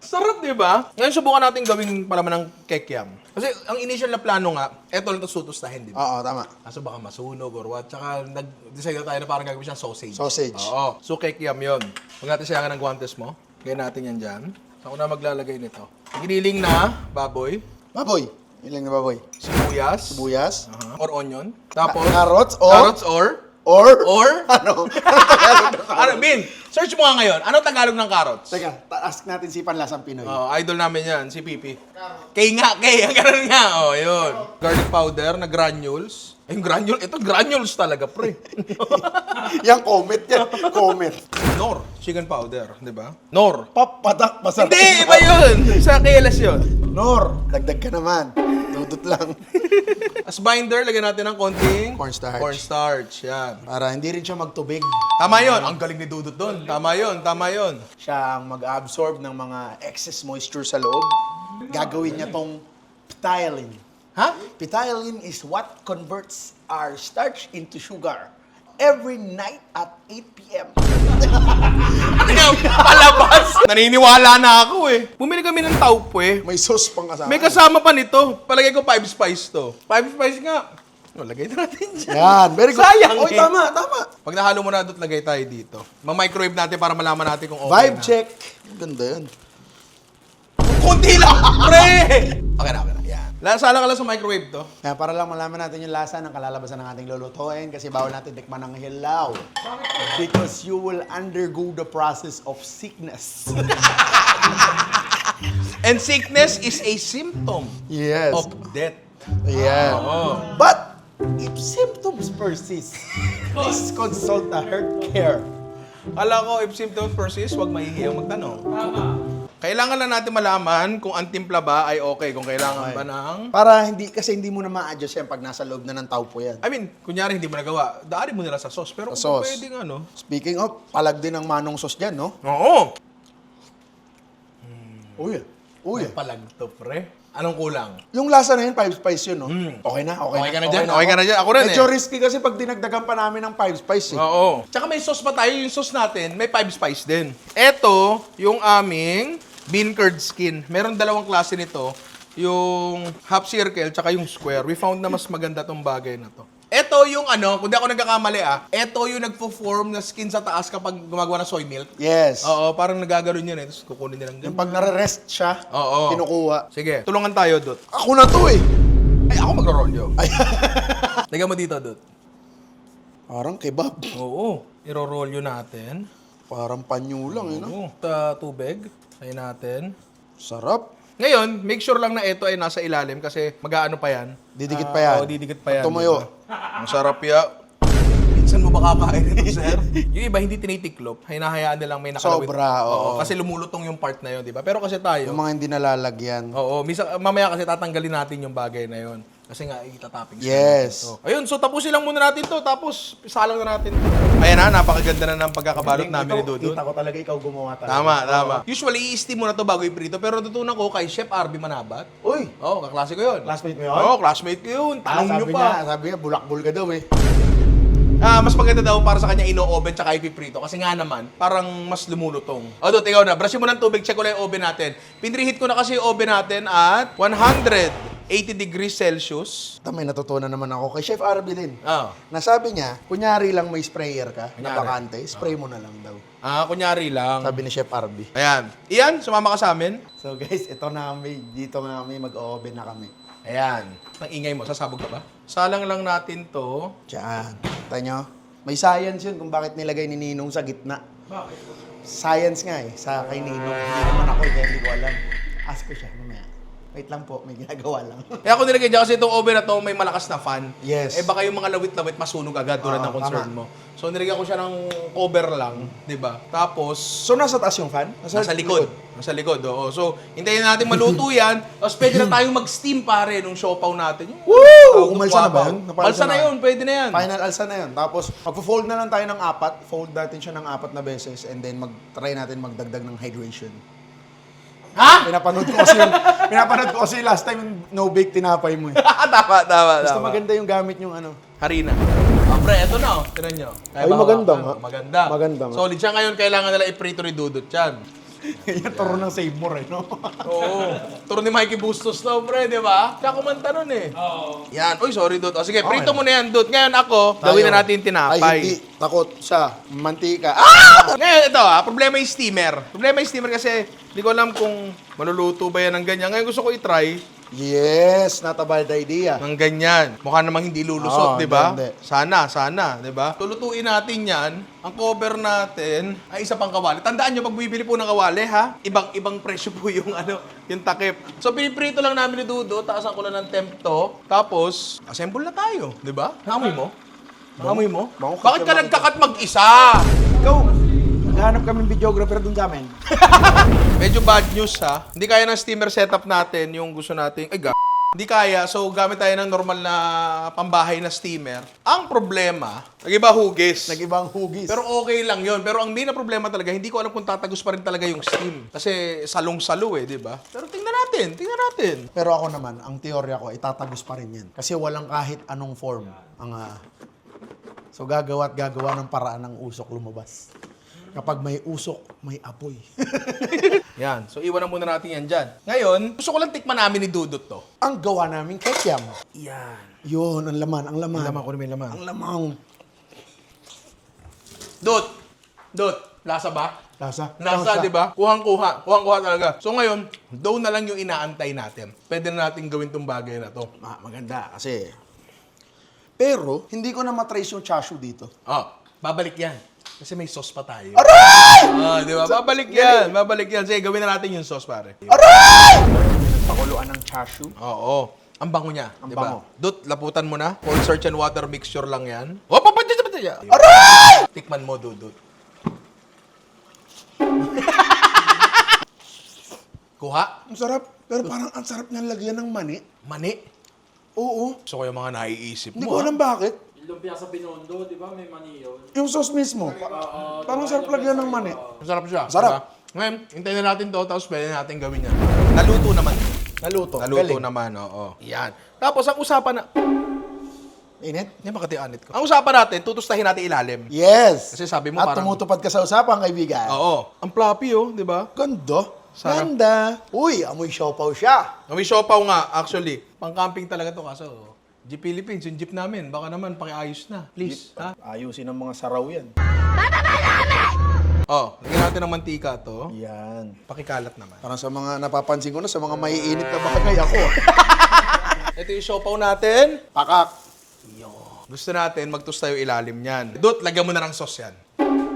Sarap, di ba? Ngayon, subukan natin gawing palaman ng kekiam. Kasi ang initial na plano nga, eto lang ito sutustahin, di ba? Oo, tama. Kaso baka masunog or what. Tsaka nag-decide na tayo na parang gagawin siyang sausage. Sausage. Oo. So, kekiam yun. Huwag natin sayangan ng guantes mo. Gawin natin yan dyan. So, ako na maglalagay nito. Giniling na baboy, Baboy. Ilang na baboy? sibuyas, Buyas. or onion. Tapos, Carrots or? carrots or Ano? Bin, search mo nga ngayon. Ano Tagalog ng carrots? Teka, ask natin si Panlasang Pinoy. Idol namin yan, si Pipi. Kay nga, ang ganun nga. Yun. Garlic powder na granules. Yung granules talaga, pre. Yan, comment yan. Comment. Nor, chicken powder, di ba? Nor. Papatak, masarap. Hindi, iba yun. Sa KLS yun. Nor, dagdag ka naman. Dudot lang. As binder, lagyan natin ng konting Cornstarch. cornstarch, yan. Para hindi rin siya magtubig. Tama yun. Ang galing ni Dudut doon. Tama yun. Siya ang mag-absorb ng mga excess moisture sa loob. Gagawin niya tong ptyalin. Ha? Ptyalin is what converts our starch into sugar every night at 8 p.m. Ano yung palabas? Naniniwala na ako eh. Bumili kami ng taupo eh. May sauce pang kasama. May kasama pa nito. Palagay ko 5 spice to. 5 spice nga. No, lagay na natin dyan. Yan, very good. Sayang Oy, eh. tama. Pag nahalo mo na doon, lagay tayo dito. Ma-microwave natin para malaman natin kung okay Vibe na. check. Ganda yan. Kunti lang, pre! Okay na. Yan. Sala ka lang sa microwave to. Kaya para lang malaman natin yung lasa ng kalalabasan ng ating lulutuin kasi bawal natin tikman ng hilaw. Because you will undergo the process of sickness. And sickness is a symptom Yes. of death. Yeah. Oo. But if symptoms persist, please consult a healthcare. Kala ko, if symptoms persist, huwag mahihiyang magtanong. Tama. Kailangan lang natin malaman kung ang timpla ba ay okay. Kung kailangan ba ng... Para hindi mo na ma-adjust yan pag nasa loob na ng taupo yan. I mean, kunyari hindi mo nagawa, daanin mo nila sa sauce. Pero Sa kung sauce. pwedeng ano... Speaking of, palag din ang manong sauce dyan, no? Oo! Uy. Uy. Palag to, pre. Anong kulang? Yung lasa na yun, 5 spice yun, no? Mm. Okay na. Okay ka na dyan? Okay ka na dyan? Ako rin Medyo eh. risky kasi pag dinagdagan pa namin ng 5 spice, eh. Oo. Tsaka may sauce pa tayo. Yung sauce natin, may 5 spice din. Ito, yung aming bean curd skin. Meron dalawang klase nito. Yung half circle, tsaka yung square. We found na mas maganda tong bagay na to. Ito yung ano, kung di ako nagkakamali ito yung nagpo-form na skin sa taas kapag gumagawa ng soy milk. Yes. Oo, parang nagaganon yun eh. Tapos kukunin nilang Yung ganun. pag nare-rest siya, Oo. kinukuha. Sige, tulungan tayo, Dut. Ako na to, eh. Ay, ako magro-rolyo. Lagyan mo dito, Dut. Parang kebab. Oo, iro-rolyo natin. Parang panyo lang, eh, no? Oo. Tubig. Ayun natin. Sarap. Ngayon, make sure lang na ito ay nasa ilalim kasi mag-aano pa yan. Didikit pa yan. Oo, didikit pa yan. Tumayo. Diba? Ang sarap ya. Minsan mo ba kakain ito, sir? Yung iba hindi tinitiklop, hinahayaan nilang may nakalawit. Sobra, oo. Kasi lumulutong yung part na yun, di ba? Pero kasi tayo, Yung mga hindi nalalagyan. oo, minsan, mamaya kasi tatanggalin natin yung bagay na yun. Kasi nga, itatapping. Yes. So, ayun, so tapusin lang muna natin to, tapos salang na natin. Ayan na, napakaganda na ng pagkakabalot namin ni Dudut. Kita ko talaga ikaw gumawa talaga. Tama. Usually, i-steam muna to bago iprito, pero natutunan ko kay Chef Arby Manabat. Uy! Oo, kaklase ko yun. Classmate mo yun? Oo, classmate ko yun. Tanong nyo pa. Sabi niya, bulakbol ka daw, eh. Mas maganda daw para sa kanya ino-oven tsaka ipiprito kasi nga naman, parang mas lumulutong. O, Dut, ikaw na. Brushin mo ng tubig, check ko lang yung oven natin. Pinreheat ko na kasi yung oven natin at 180 degrees Celsius. Ito, may natutunan naman ako kay Chef Arby din. Ah. Nasabi niya, kunyari lang may sprayer ka, na Kunyari. bakante, spray mo na lang daw. Kunyari lang. Sabi ni Chef Arby. Ayan. Iyan, sumama ka sa amin. So guys, ito na kami, dito na kami, mag-oven na kami. Ayan. Ang ingay mo, sasabog ka ba? Salang lang natin to. Diyan. Kita nyo? May science yun kung bakit nilagay ni Ninong sa gitna. Bakit? Science nga eh, sa kay Ninong. Hindi naman ako, kaya hindi ko alam. Ask ko siya, mamaya. Wait lang po, may ginagawa lang. Kaya ako nilagay dyan kasi itong oven na to may malakas na fan. Yes. Baka yung mga lawit-lawit masunog agad tulad ng concern tama. mo. So nilagyan ko siya ng cover lang, di ba? Tapos, So nasa taas yung fan? nasa likod. Nasa likod, oo. So, hintayin natin maluto yan. Tapos pwede na tayong mag-steam pare nung siopaw natin. Yung Woo! tawag ng Umalsa na ba guwabaw. yun? Napalsa Alsa na na? yun, pwede na yan. Final alsa na yun. Tapos, magpo-fold na lang tayo ng 4. Fold natin siya ng 4 na beses and then try natin magdagdag ng hydration. Ha? Pinapanood ko kasi last time yung no-bake tinapay mo eh. tama. Basta maganda yung gamit yung ano. Harina. Pre, eto na oh. Tinan nyo. Kaya Ay, ba maganda hawakan? nga. Maganda. Maganda nga. Solid siya ngayon. Kailangan nila iprito ni Dudut yan. Yan, turo ng save more eh, no? Oo. Turo ni Mikey Bustos na, pre, di ba? Siya kumanta nun eh. Oo. Yan. Uy, sorry, Dut. O sige, Okay. prito mo na yan, Dut. Ngayon ako, gawin na natin yung tinapay. Ay, hindi. Takot sa mantika. Ah! Ngayon, ito problema yung steamer. Problema yung steamer kasi hindi ko alam kung maluluto ba yan ng ganyan. Ngayon gusto ko i-try Yes, not a bad idea. Ng ganyan. Mukha namang hindi lulusot, Oo, di ba? hindi. Sana, di ba? Tulutuin natin yan. Ang cover natin ay isa pang kawali. Tandaan nyo, pag bumibili po ng kawali, ha? Ibang presyo po yung, yung takip. So, piniprito lang namin ni Dudo. Taasan ko lang ng temp to. Tapos, assemble na tayo. Di ba? Nangamoy mo? Nangamoy mo? Bango, Bakit ka bango. nagkakat mag-isa? Ikaw, naghahanap kami ng videographer dun sa amin. Medyo bad news, ha? Hindi kaya ng steamer setup natin yung gusto nating... Ay, hindi kaya, so gamit tayo ng normal na pambahay na steamer. Ang problema, nag-iba hugis. Nag-ibang hugis. Pero okay lang yon. Pero ang main na problema talaga, hindi ko alam kung tatagos pa rin talaga yung steam. Kasi salong-salo di ba? Pero tingnan natin. Pero ako naman, ang teorya ko, itatagos pa rin yan. Kasi walang kahit anong form. So gagawa ng paraan ng usok lumabas. Kapag may usok, may apoy. Yan. So iwanan muna natin yan dyan. Ngayon, gusto ko lang tikman namin ni Dudut to. Ang gawa namin kekyam. Yan. Yun, ang laman. Ang laman ko may laman. Ang lamang. Dut, lasa ba? Lasa. Nasa, di ba? Kuhang-kuha talaga. So ngayon, dough na lang yung inaantay natin. Pwede na natin gawin tong bagay na to. Maganda kasi. Pero, hindi ko na matrace yung chashu dito. Babalik yan. Kasi may sauce pa tayo. Aray! Di ba? Babalik yan. Sige, gawin na natin yung sauce, pare. Aray! Pakuluan ng chashu. Oo. Ang bango niya. Ang di ba? bango. Dut, laputan mo na. Cold search and water mixture lang yan. Oh, papatya! Aray! Tikman mo, Dudut. Kuha. Ang sarap. Pero parang ang sarap niyang lagyan ng mani. Mani. Oo. So, yung mga naiisip Hindi mo. ko alam bakit. Yung lumpia sa Binondo, di ba? May mani yun. Yung sauce mismo. Parang sarap lagyan ng mani. Masarap siya. Sarap. Diba? Ngayon, hintayin na natin to, tapos pwede natin gawin yan. Naluto naman. Naluto. Naluto Galing. naman, oo. Yan. Tapos, ang usapan na... Init? Yan, makati anit ko. Ang usapan natin, tutustahin natin ilalim. Yes. Kasi sabi mo At parang- tumutupad ka sa usapan, kaibigan. Oo. Ang floppy, di ba? Ganda. Sarap. Ganda. Uy, amoy siopaw siya. May siopaw nga, actually. Pang-camping talaga to, kaso... Jeep Philippines, yung jeep namin. Baka naman, pakiayos na. Please, ha? Ayusin ang mga saraw yan. Lagyan natin ng mantika to. Yan. Pakikalat naman. Parang sa mga napapansin ko na, sa mga maiinit na bagay ako. Ito yung siopaw natin. Pakak. Gusto natin magtoast tayo ilalim niyan. Dut, lagyan mo na ng sauce yan.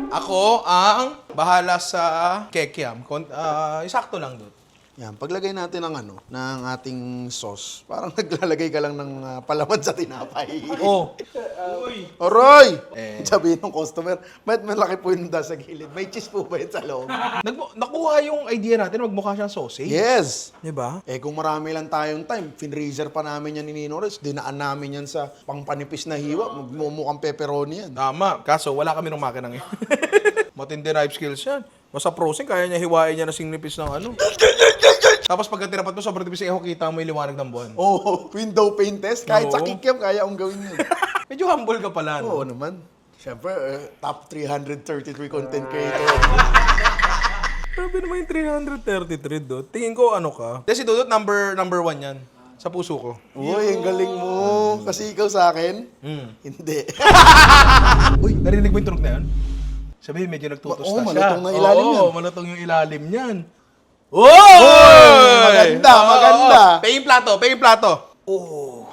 Ako ang bahala sa kekiam. Sakto lang, Dut. Yan, paglagay natin ng ating sauce, parang naglalagay ka lang ng palaman sa tinapay. Oh. Aroy! Sabihin ng customer, ba't malaki po yung sa gilid? May cheese po ba yun sa loob? Nakuha yung idea natin, magmukha siyang sausage. Yes! Di ba? Kung marami lang tayong time, finreezer pa namin yan ni Nino Rez, dinaan namin yan sa pangpanipis na hiwa, magmumukhang pepperoni yan. Tama. Kaso, wala kami ng makinang yun. Matindi knife skills yan. Basta frozen, kaya niya hiwain niya na singnipis ng Tapos pagka tinapat mo, sobrang tipis kita mo yung liwanag ng buwan. Oh, window pane test, kahit sa Oo. kikiam, kaya akong gawin yun. Medyo humble ka pala, no? Oo naman. Siyempre, top 333 content creator. Grabe naman yung 333, do. Tingin ko, ka? Kasi Dudut, number 1 yan. Sa puso ko. Uy, ang galing mo. Kasi ikaw sa akin, hindi. Uy, narinig mo yung tunog na yun? Sabihin, medyo nagtutos Oo, na siya. malutong na ilalim yan. Oo, malutong yung ilalim niyan. Oy! Maganda, maganda. Pay yung plato. Oh.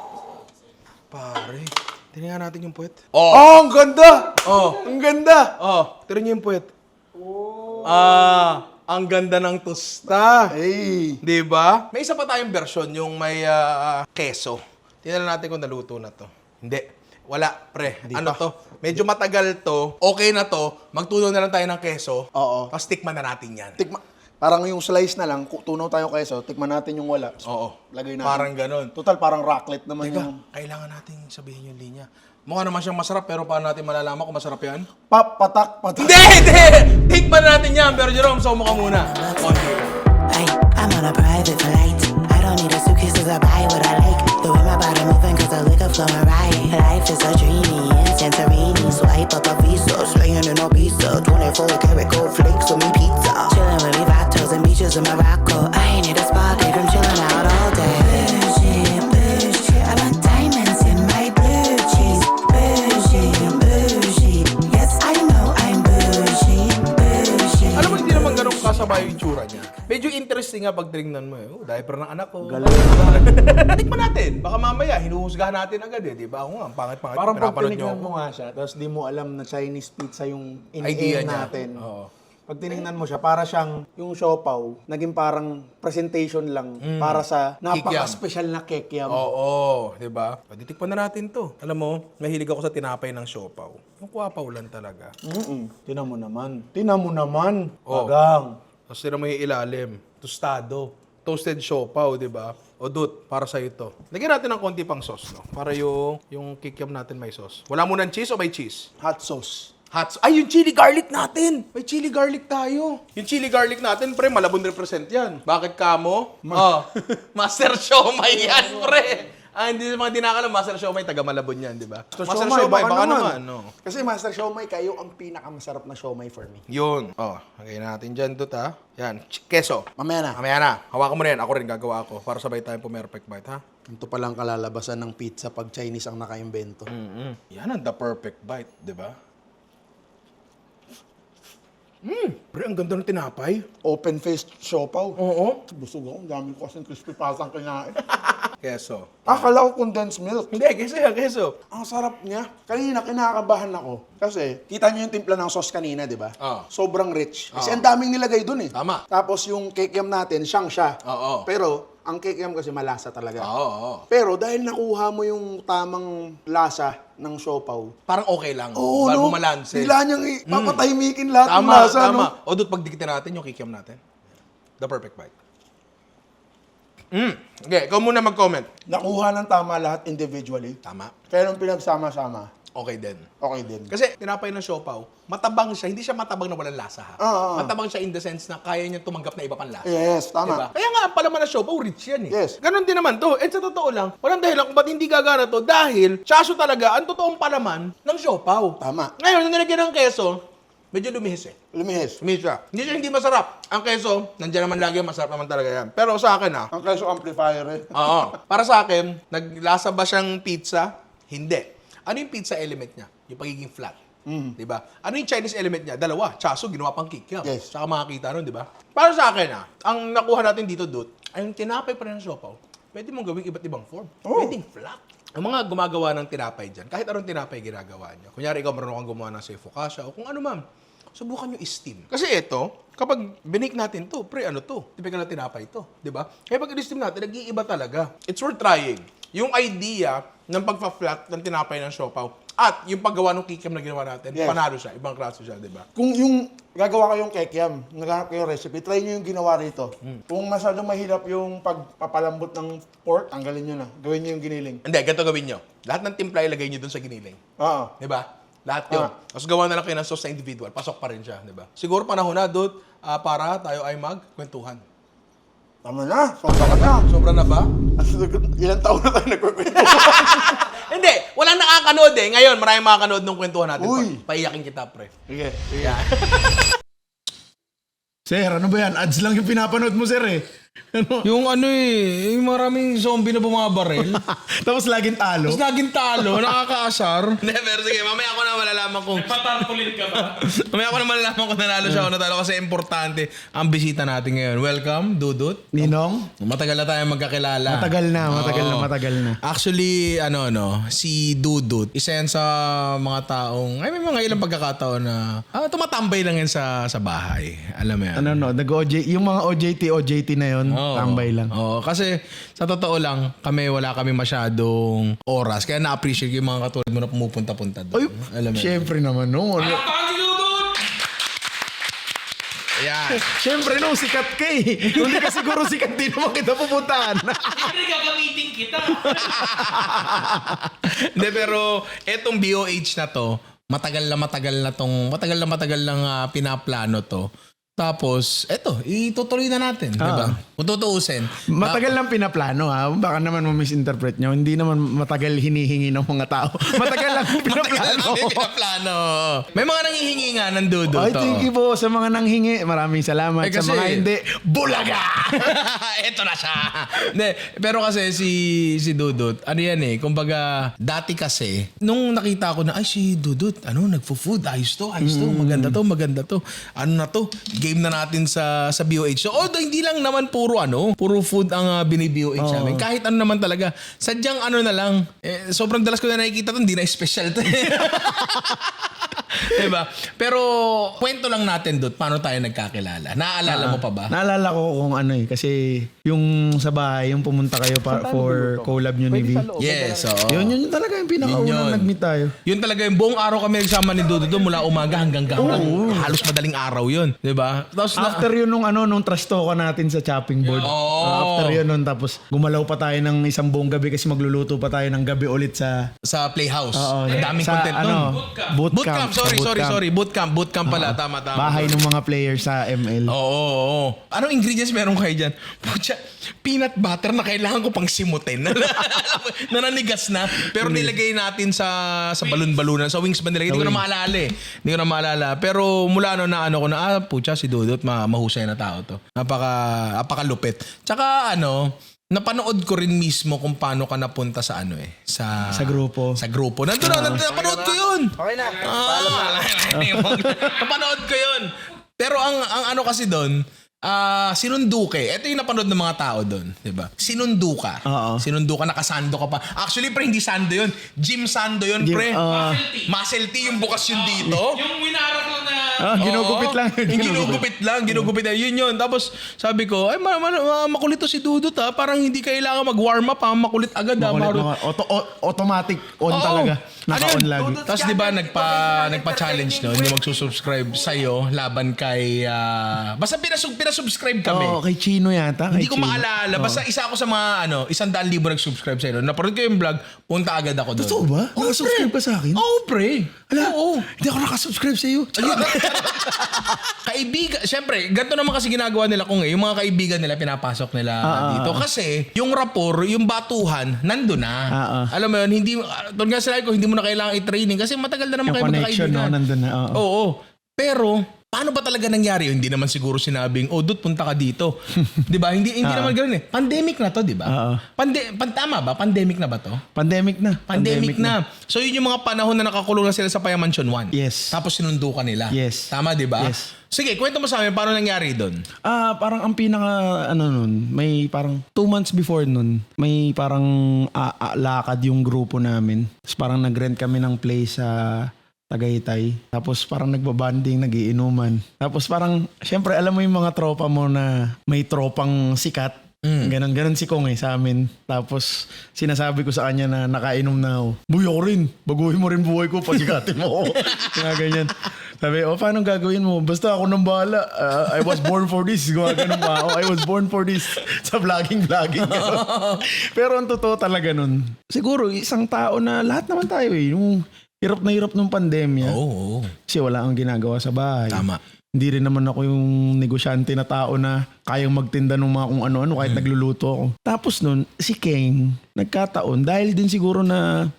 Pare, tingnan natin yung puwet. Oh, ang ganda! Oh. Ang ganda! Tingnan niyo yung puwet. Ang ganda ng tusta. Hey! Di ba? May isa pa tayong version, yung may keso. Tingnan natin kung naluto na to. Hindi. Wala, pre. To? Medyo matagal to. Okay na to. Magtunaw na lang tayo ng keso. Oo. Tapos tikman na natin yan. Parang yung slice na lang, tunaw tayo keso, tikman natin yung wala. Oo. Lagay natin. Parang ganun. Total, parang raclette naman Teka, yung... kailangan natin sabihin yung linya. Mukha naman siyang masarap, pero paano natin malalaman kung masarap yan? Patak. Hindi! Tikman natin yan. Pero Jerome, so ka muna. Konti. Ay, I'm on a private flight. I don't need a suitcase 'cause I buy what I like. The way my body moving 'cause I lick up flowing right. Life is a dreamy in Santorini. Swipe up a visa, slinging in a pizza. 24 karat gold flakes on me pizza. Chilling with me vatos and beaches in Morocco. I need a spa day from chilling out all day. Bougie, I got diamonds in my blue cheese. Bougie. Yes, I know I'm bougie. Alam mo, hindi naman ganun kasabay yung itsura niya. Medyo interest tasting nga pag tinignan mo eh. Oh, diaper ng anak ko. Galing. Tikman natin. Baka mamaya, hinuhusgahan natin agad eh. Di ba? Ako nga, ang pangit-pangit. Parang pag pinapanood tinignan niyo mo nga siya, tapos di mo alam na Chinese pizza yung Idea in-aim niya. natin. Oo. Pag tinignan mo siya, para siyang yung siopaw, naging parang presentation lang para sa napaka-special na kekiam. Oo, di ba? Pwede tikpan na natin to. Alam mo, mahilig ako sa tinapay ng siopaw. Yung kwapaw lang talaga. Tinan mo naman. Tinan mo naman. Oh. Pagang. Tapos tira mo yung ilalim. Tostado. Toasted siopaw, di ba? O Dut, para sa ito. Lagyan natin ng konti pang sauce, no? Para yung kikiam natin may sauce. Wala mo ng cheese o may cheese? Hot sauce. Ay, yung chili garlic natin! May chili garlic tayo. Yung chili garlic natin, pre, Malabon represent yan. Bakit kamo? Master Siomay yan, pre! Hindi naman dinakalam, Master Siomay, taga Malabon yan, di ba? Master Siomay, baka naman. No. Kasi Master Siomay, kayo ang pinakamasarap na siomay for me. Yun. Lagay natin dyan, Dut, ha? Yan, keso. Mamaya na. Mamaya na. Hawakan mo na yan. Ako rin gagawa ako para sabay tayong perfect bite, ha? Ito palang kalalabasan ng pizza pag Chinese ang nakaimbento. Yan ang the perfect bite, di ba? Pre, ang ganda ng tinapay. Open-faced siopaw. Oo. Busog ako. Ang dami ko kasing crispy pasang kinain. Keso. Akala ko condensed milk. Hindi, keso yan, keso. Ang sarap niya. Kanina, kinakabahan ako. Kasi, kita niyo yung timpla ng sauce kanina, di ba? Sobrang rich. Kasi ang daming nilagay dun eh. Tama. Tapos yung kekiam natin, siyang siya. Oo. Pero, ang kekiam kasi malasa talaga. Oo. Pero dahil nakuha mo yung tamang lasa ng siopaw, Parang okay lang. oo, Para no? bumalanse. Bigla niyang papatahimikin lahat ng Tama, lasa, tama. no? O, Dut, pagdikitin natin yung kikiam natin. The perfect bite. Okay, ikaw muna mag-comment. Nakuha ng tama lahat individually. Tama. Kaya nung pinagsama-sama, Okay din. okay din. Kasi tinapay ng siopaw, matabang siya. Hindi siya matabang na walang lasa, ha? Matabang siya in the sense na kaya niya tumanggap na iba pang lasa. Yes, tama. Diba? Kaya nga, ang palaman ng siopaw, rich yan eh. Yes. Ganon din naman to. And sa totoo lang, walang dahilan kung ba't hindi gagana to dahil chaso talaga ang totoong palaman ng siopaw. Tama. Ngayon, nung nilagyan ng keso, medyo lumihis eh. Lumihis. Lumihis siya. Hindi siya hindi masarap. Ang keso, nandiyan naman lagi, masarap naman talaga yan. Pero sa akin Ang keso amplifier eh. Oo. Para sa akin, naglasa ba siyang pizza? Hindi. Ano yung pizza element niya? Yung pagiging flat. Diba? Ano yung Chinese element niya? Dalawa. Chaso, ginawa pang kikiam. Yes. Saka makakita nun, diba? Para sa akin, ang nakuha natin dito, Dut, ay yung tinapay pa rin ng siopaw, pwede mong gawing iba't ibang form. Pwedeng flat. Ang mga gumagawa ng tinapay dyan, kahit anong tinapay ginagawa nyo. Kunyari, ikaw marunong kang gumawa ng say focaccia o kung ano man, subukan nyo i-steam. Kasi ito, kapag binake natin to, pre, ano to? Typical na tinapay to, di ba? Kaya pag i-steam natin, nag-iiba talaga. It's worth trying. Yung idea ng pagpa-flat ng tinapay ng siopaw at yung paggawa ng kikiam na ginawa natin, Yes. panalo siya. Ibang klase siya, di ba? Kung yung gagawa kayong kekiam, naghanap kayong recipe, try nyo yung ginawa rito. Kung masyadong mahirap yung pagpapalambot ng pork, tanggalin nyo na. Gawin nyo yung giniling. Hindi, ganito gawin nyo. Lahat ng timpla ilagay nyo dun sa giniling. Oo. Di ba? Lahat yun. Tapos gawa na lang kayo ng sauce na individual. Pasok pa rin siya, di ba? Siguro panahon na, Dut, para tayo ay magkwentuhan. Tama na. Sobra ka na. Sobra na ba? Ilang taon na tayo nagkukwento. Hindi, walang nakakanood eh. Ngayon, maraming makakanood ng kwentuhan natin. Uy. Paiyakin kita, pre. Sige. Yeah. Sir, ano ba yan? Ads lang yung pinapanood mo, sir eh. Yung ano eh, yung maraming zombie na bumabaril. Tapos laging talo. Tapos laging talo, nakakaasar. Hindi, pero sige, mamaya ko na malalaman kung... Patarpulin ka ba? Mamaya ko na malalaman kung nanalo siya o natalo kasi importante ang bisita natin ngayon. Welcome, Dudut. Ninong? Matagal na tayo magkakilala. Matagal na. Actually, si Dudut, isa yan sa mga taong, may mga ilang pagkakataon na tumatambay lang yan sa bahay. Alam mo yan. Yung mga OJT na yun, tambay lang. Oo, kasi sa totoo lang, wala kami masyadong oras. Kaya na-appreciate ko yung mga katulad mo na pumupunta-punta doon. Alam mo yan. Siyempre naman, no? Ayan. Siyempre, no, sikat ka eh. Hindi ka siguro sikat, di naman kita pupuntahan. Siyempre gagamitin kita. Hindi, pero etong BOH na to, matagal lang pinaplano to. Tapos, eto, itutuloy na natin, di ba? Kung tutuusin. Matagal lang pinaplano ha. Baka naman ma-misinterpret nyo. Hindi naman matagal hinihingi ng mga tao. Matagal lang pinaplano. Pinaplano. May mga nanghihingi nga ng Dudut. Ay, thank you po sa mga nanghingi. Maraming salamat. Eh, kasi- Sa mga hindi, bulaga! Eto na siya. Hindi, pero kasi si Dudut, ano yan eh, kumbaga, dati kasi, nung nakita ko na, ay si Dudut, nagfo-food, ayos to, maganda to. Ano na to? game na natin sa BOH. So, although hindi lang naman puro food ang bini-BOH namin. Kahit ano naman talaga. Sadyang ano na lang, sobrang dalas ko na nakikita to, hindi na special to. Diba? Pero kwento lang natin doon paano tayo nagkakilala. Naaalala mo pa ba? Naalala ko kung ano kasi yung sa bahay, yung pumunta kayo for collab nyo ni V. Yes, oo. Yun talaga yung pinakaunang Yun. nag-meet tayo. Yun talaga yung buong araw kami nagsama ni Dodo doon mula umaga hanggang gabi. Halos madaling araw yun. Diba? Tapos After yun nung trash talk natin sa chopping board. After yun nun, tapos gumalaw pa tayo ng isang buong gabi kasi magluluto pa tayo ng gabi ulit sa Playhouse. Oo, Ang daming sa, content nun. bootcamp. Sorry. Bootcamp pala. Tama. Bahay ng mga players sa ML. Oo. Anong ingredients meron kayo dyan? Pucha, peanut butter na kailangan ko pang simutin. Nananigas na. Pero nilagay natin sa balon-balunan. Sa wings ba nilagay? Hindi ko na maalala. Pero mula pucha, si Dudut, mahusay na tao to. Napakalupit. Tsaka napanood ko rin mismo kung paano ka napunta sa sa grupo. Sa grupo. Napanood ko yun. Okay na. Napanood ko yun. Pero ang kasi doon, sinunduke. Ito yung napanood ng mga tao doon, 'di ba? Sinundo ka. Oo. Sinundo ka, nakasando ka pa. Actually, pre, hindi sando 'yun. Gym sando 'yun, pre. Muscle T yung bukas yun dito. Yung winarak lang na... Ginugupit lang. Ginugupit lang. Yun. Tapos sabi ko, ay makulit to si Dudut ha. Parang hindi kailangan mag-warm up ha. Makulit agad ha. Automatic on talaga. Naka-on lagi. Tapos di ba nagpa-challenge no? Hindi magsusubscribe sa'yo laban kay... basta pinasubscribe kami. Oo, kay Chino yata. Hindi ko maalala. Basta isa ako sa mga 100,000 nag-subscribe sa'yo. Napanood ko yung vlog, punta agad ako doon. Totoo ba? Nakasubscribe ka sa akin? Oo, pre. Oo. Hindi ako nakasubscribe sa'yo. Kaibigan, syempre, ganito naman kasi ginagawa nila kung yung mga kaibigan nila pinapasok nila dito. Kasi yung rapport, yung batuhan, nandun na. Alam mo yun, hindi, doon nga sila ko, hindi mo na kailangan i-training kasi matagal na naman Yung kayo connection, magkakaibigan. nandun na. Oo. Pero, paano ba talaga nangyari? Hindi naman siguro sinabing, Dut, punta ka dito. Di ba? Hindi naman ganoon eh. Pandemic na to, di ba? Tama ba? Pandemic na ba to? Pandemic na. So yun yung mga panahon na nakakulong na sila sa Paya Mansion 1. Yes. Tapos sinundo ka nila. Yes. Tama, di ba? Yes. Sige, kwento mo sa amin, paano nangyari doon? Parang ang pinaka, nun, may parang 2 months before nun, may parang lakad yung grupo namin. Tapos parang nag-rent kami ng place sa Tagaytay. Tapos parang nagbabanding, nagiinuman. Tapos parang, syempre alam mo yung mga tropa mo na may tropang sikat. Ganon si Kong sa amin. Tapos sinasabi ko sa kanya na nakainom na ako. Buhay ako rin. Baguhin mo rin buhay ko. Pasikatin mo ako. Kaya ganyan. Sabi, paano gagawin mo? Basta ako nang bahala. I was born for this. Ganun pa ako. I was born for this. Sa vlogging. Pero ang totoo talaga nun, siguro isang tao na lahat naman tayo yung hirap na hirap ng pandemya. Oo. Kasi wala akong ginagawa sa bahay. Tama. Hindi rin naman ako yung negosyante na tao na kayang magtinda ng mga kung ano-ano kahit nagluluto ako. Tapos nun, si Keng, nagkataon, dahil din siguro na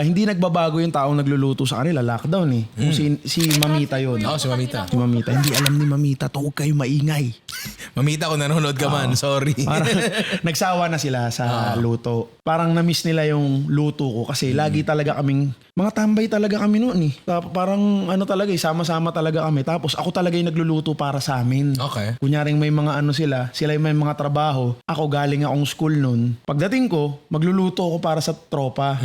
hindi nagbabago yung taong nagluluto sa kanila, lockdown eh. Kung si Mamita yun. Oo, si Mamita. Si Mamita. Hindi alam ni Mamita to, huwag kayo maingay. Mamita, kung nanonood ka man, sorry. Parang nagsawa na sila sa luto. Parang na-miss nila yung luto ko kasi lagi talaga kaming, mga tambay talaga kami noon eh. Parang talaga sama-sama talaga kami. Tapos ako talaga yung nagluluto para sa amin. Okay. Kunyaring may mga sila yung may mga trabaho. Ako galing akong school noon. Pagdating ko, magluluto ako para sa tropa.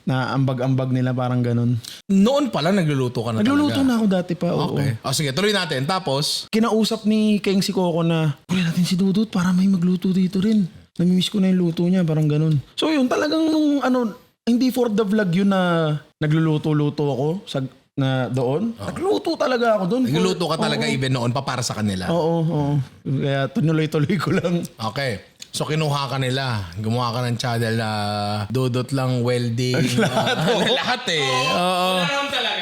Na ambag-ambag nila parang ganun. Noon pala nagluluto ka na Nagluluto talaga? na ako dati pa, oo. Okay. Sige, tuloy natin. Tapos? Kinausap ni Keng si Coco na, kunin natin si Dudut para may magluto dito rin. Namimiss ko na yung luto niya, parang ganun. So yun, talagang hindi for the vlog yun na nagluluto-luto ako doon. Nagluto talaga ako doon. Nagluluto ka talaga even noon pa para sa kanila? Oo. Kaya tuloy-tuloy ko lang. Okay. So kinuha ka nila, gumawa ka ng channel na Dudut lang welding. Lahat eh.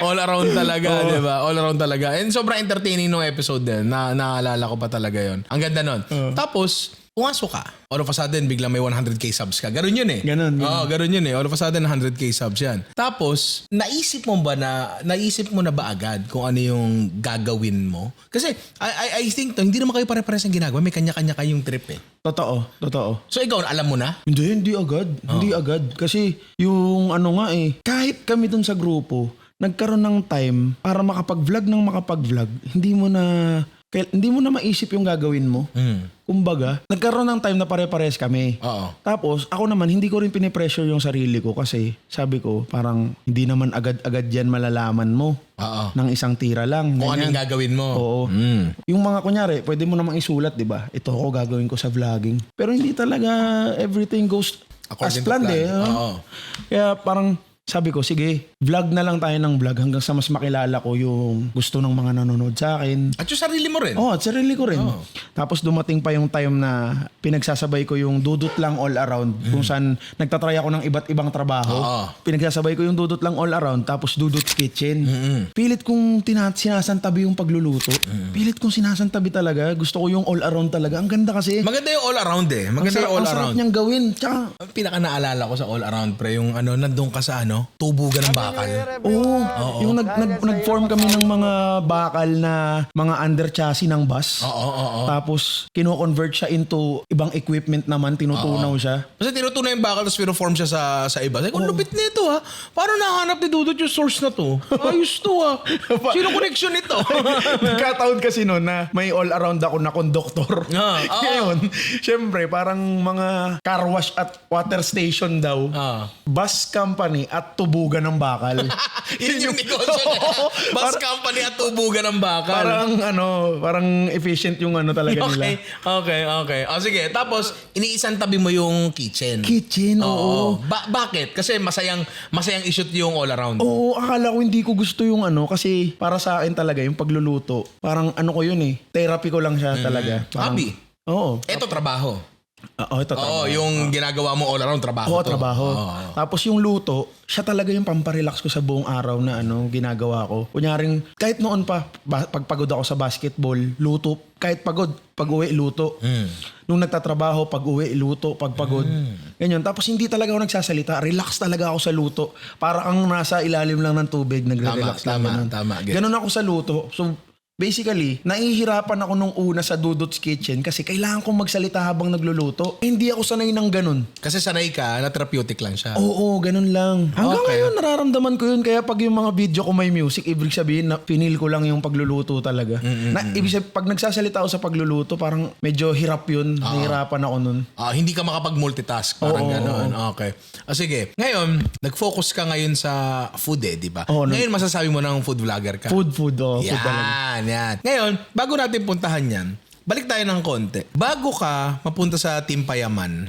All around talaga, di ba? All around talaga. And sobrang entertaining nung episode din. Naalala ko pa talaga yon. Ang ganda nun. Tapos, pumasok ka. All of a sudden, biglang may 100k subs ka. Ganun yun eh. Ganun. Oo, ganun yun eh. All of a sudden, 100k subs yan. Tapos, naisip mo na ba agad kung ano yung gagawin mo? Kasi, I think hindi naman kayo pare-pares ang ginagawa. May kanya-kanya kayong trip eh. Totoo. So, ikaw, alam mo na? Hindi agad. Hindi agad. Kasi yung kahit kami dun sa grupo, nagkaroon ng time para makapag-vlog ng makapag-vlog, hindi mo na maisip yung gagawin mo. Kumbaga, nagkaroon ng time na pare-pares kami. Oo. Tapos, ako naman, hindi ko rin pinipressure yung sarili ko kasi sabi ko, parang hindi naman agad-agad yan malalaman mo Oo. ng isang tira lang. Kung ganyan. anong gagawin mo. Oo. Yung mga kunyari, pwede mo namang isulat, di ba? Ito ako gagawin ko sa vlogging. Pero hindi talaga everything goes According as to planned plan. eh. no? Oo. Kaya parang sabi ko, sige, vlog na lang tayo ng vlog hanggang sa mas makilala ko yung gusto ng mga nanonood sa akin. At yung sarili mo rin. Oh, at sarili ko rin. Oh. Tapos dumating pa yung time na pinagsasabay ko yung dudot lang all around kung saan nagtatry ako ng iba't ibang trabaho. Oo. Pinagsasabay ko yung dudot lang all around tapos dudot kitchen. Pilit kong sinasantabi yung pagluluto. Pilit kong sinasantabi talaga. Gusto ko yung all around talaga. Ang ganda kasi. Maganda yung all around eh. Maganda yung all ang sarap around. niyang gawin. Tsaka, Ang pinaka naalala ko sa all around pre, yung nandun ka sa tubugan ng bakal. oo. Yung nag-form kami ng mga bakal na mga under chassis ng bus. Oo. Tapos, kino-convert siya into ibang equipment naman. Tinutunaw siya. Kasi tinutunan yung bakal tapos pino-form siya sa iba. Sabi ko, lupit nito ha. Paano nahanap ni Dudut yung source na to? Ayos to ha. Sino connection nito? Nagkataon kasi noon na may all-around ako na conductor. Ah, oo. Ngayon, syempre, parang mga car wash at water station daw. Ah. Bus company at tubugan ng bakal. Yun yung negosyo na. Bus company at tubugan ng bakal. Parang efficient yung talaga Okay. nila. O sige, tapos iniisang tabi mo yung kitchen. Kitchen, oo. Bakit? Kasi masayang i-shoot yung all around. Oo, akala ko hindi ko gusto yung kasi para sa akin talaga yung pagluluto. Parang ko yun eh. Therapy ko lang siya talaga. Parang, Hobby. Oo. Ito trabaho. Ito Oo, yung ginagawa mo all around trabaho. Oo, to. trabaho. Oo. Tapos yung luto, siya talaga yung pamparelax ko sa buong araw na ginagawa ko. Kunyaring, kahit noon pa, pagpagod ako sa basketball, luto. Kahit pagod, pag-uwi, luto. Nung nagtatrabaho, pag-uwi, luto. Pagpagod. Ganyan. Tapos hindi talaga ako nagsasalita. Relax talaga ako sa luto. Para kang nasa ilalim lang ng tubig, nagre-relax lang. Ganun. Tama. Ganun ako sa luto. So, basically, nahihirapan ako nung una sa Dudut's Kitchen kasi kailangan kong magsalita habang nagluluto. Hindi ako sanay ng ganun. Kasi sanay ka na therapeutic lang siya. Oo, ganun lang. Hanggang Okay. ngayon, nararamdaman ko yun. Kaya pag yung mga video ko may music, ibig sabihin na pinil ko lang yung pagluluto talaga. Ibig sabihin, pag nagsasalita ako sa pagluluto, parang medyo hirap yun. Nahirapan ako nun. Hindi ka makapag-multitask. Parang Oo. gano'n. Okay. Sige. Ngayon, nag-focus ka ngayon sa food di ba? Oo, Ngayon, masasabi mo ng food vlogger ka. Food, food talaga. Yan. Ngayon, bago natin puntahan yan, balik tayo ng konti. Bago ka mapunta sa Team Payaman,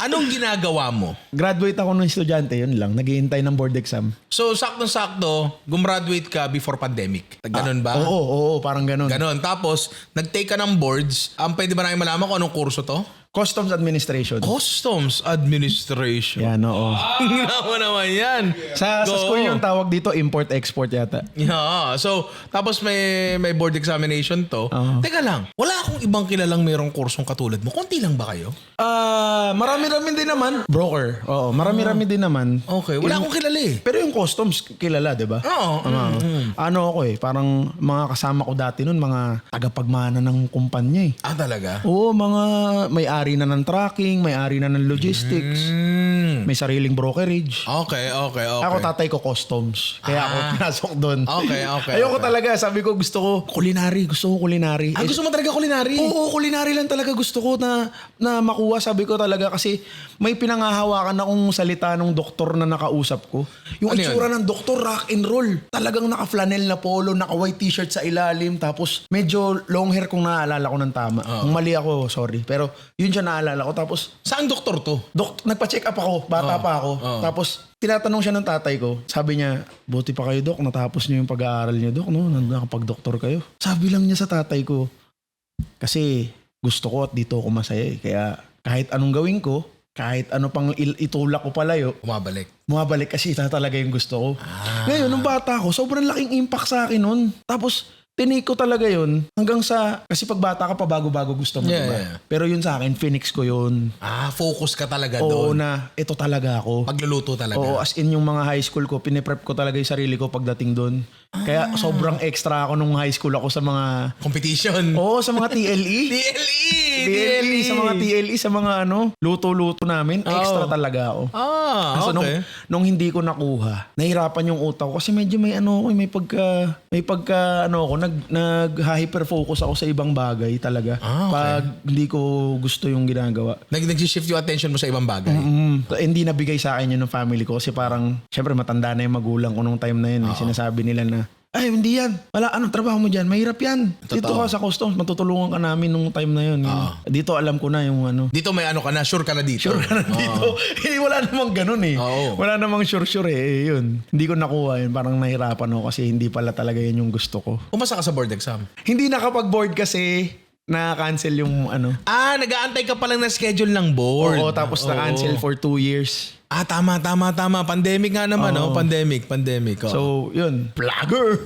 anong ginagawa mo? Graduate ako ng estudyante, yun lang. Naghihintay ng board exam. So, saktong-sakto, gumraduate ka before pandemic. Ganon ba? Oo, parang ganun. Ganon. Tapos, nag-take ka ng boards. Pwede ba namin malaman kung anong kurso to? Customs Administration. Customs Administration. Yan, oo. Ginawa naman yan. Sa Go. school yung tawag dito, import-export yata. Yeah. So, tapos may board examination to. Oo. Teka lang, wala akong ibang kilalang mayroong kursong katulad mo. Konti lang ba kayo? Marami-rami din naman. Broker. Oo, marami-rami din naman. Okay, wala akong kilala eh. Pero yung customs, kilala, di ba? Oo. Ako parang mga kasama ko dati nun, mga tagapagmana ng kumpanya eh. Talaga? Oo, mga may-ari na ng tracking, may-ari na ng logistics, may sariling brokerage. Okay. Ako tatay ko customs. Kaya ako pinasok doon. Okay. Ayoko talaga. Sabi ko gusto ko culinary. Gusto ko culinary. Gusto mo talaga culinary? Oo, culinary lang talaga gusto ko na makuha. Sabi ko talaga kasi may pinangahawakan akong salita ng doktor na nakausap ko. Yung Ano itsura ng doktor, rock and roll. Talagang naka-flanel na polo, naka-white t-shirt sa ilalim. Tapos medyo long hair kung naaalala ko ng tama. Kung mali ako, sorry. Pero yun siya naalala ko. Tapos Saan doktor to? nagpa-check up ako. Bata pa ako. Tapos tinatanong siya ng tatay ko. Sabi niya, buti pa kayo, Dok. Natapos niyo yung pag-aaral niyo, Dok. No? Nakapag-doktor kayo. Sabi lang niya sa tatay ko, kasi gusto ko at dito ako masaya eh. Kaya kahit anong gawin ko, kahit ano pang itulak ko palayo, bumabalik kasi ita talaga yung gusto ko. Ngayon, nung bata ako, sobrang laking impact sa akin nun. Tapos, tinake ko talaga yun hanggang sa, kasi pag bata ka pa bago-bago gusto mo, Yeah, diba? yeah. Pero yun sa akin, Phoenix ko yun. Focus ka talaga Oo doon. na, ito talaga ako. Pagluluto talaga. Oo, as in yung mga high school ko, piniprep ko talaga yung sarili ko pagdating doon. Kaya sobrang extra ako nung high school ako sa mga... Competition. Oo, sa mga TLE. TLE, sa mga TLE, sa mga luto-luto namin, extra talaga ako. So, Okay. nung hindi ko nakuha, nahirapan yung utak ko kasi medyo may nag-hyper-focus ako sa ibang bagay talaga. Okay. Pag hindi ko gusto yung ginagawa. Nag-shift yung attention mo sa ibang bagay. Hindi nabigay sa akin yun ng family ko kasi parang, syempre matanda na yung magulang ko nung time na yun. Sinasabi nila na, ay, hindi yan. Wala, trabaho mo dyan? Mahirap yan. Dito ka sa customs, matutulungan ka namin nung time na yun. Dito alam ko na yung Dito may ka na, sure ka na dito. Sure ka na dito. Wala namang ganun eh. Oo. Wala namang sure yun. Hindi ko nakuha yun. Parang nahirapan ako kasi hindi pala talaga yun yung gusto ko. Umasa ka sa board exam? Hindi nakapag-board kasi na-cancel yung Nag-aantay ka pa lang na schedule ng board. Oo, tapos na-cancel for 2 years. Tama. Pandemic nga naman, Pandemic. Oo. So, yun. Vlogger!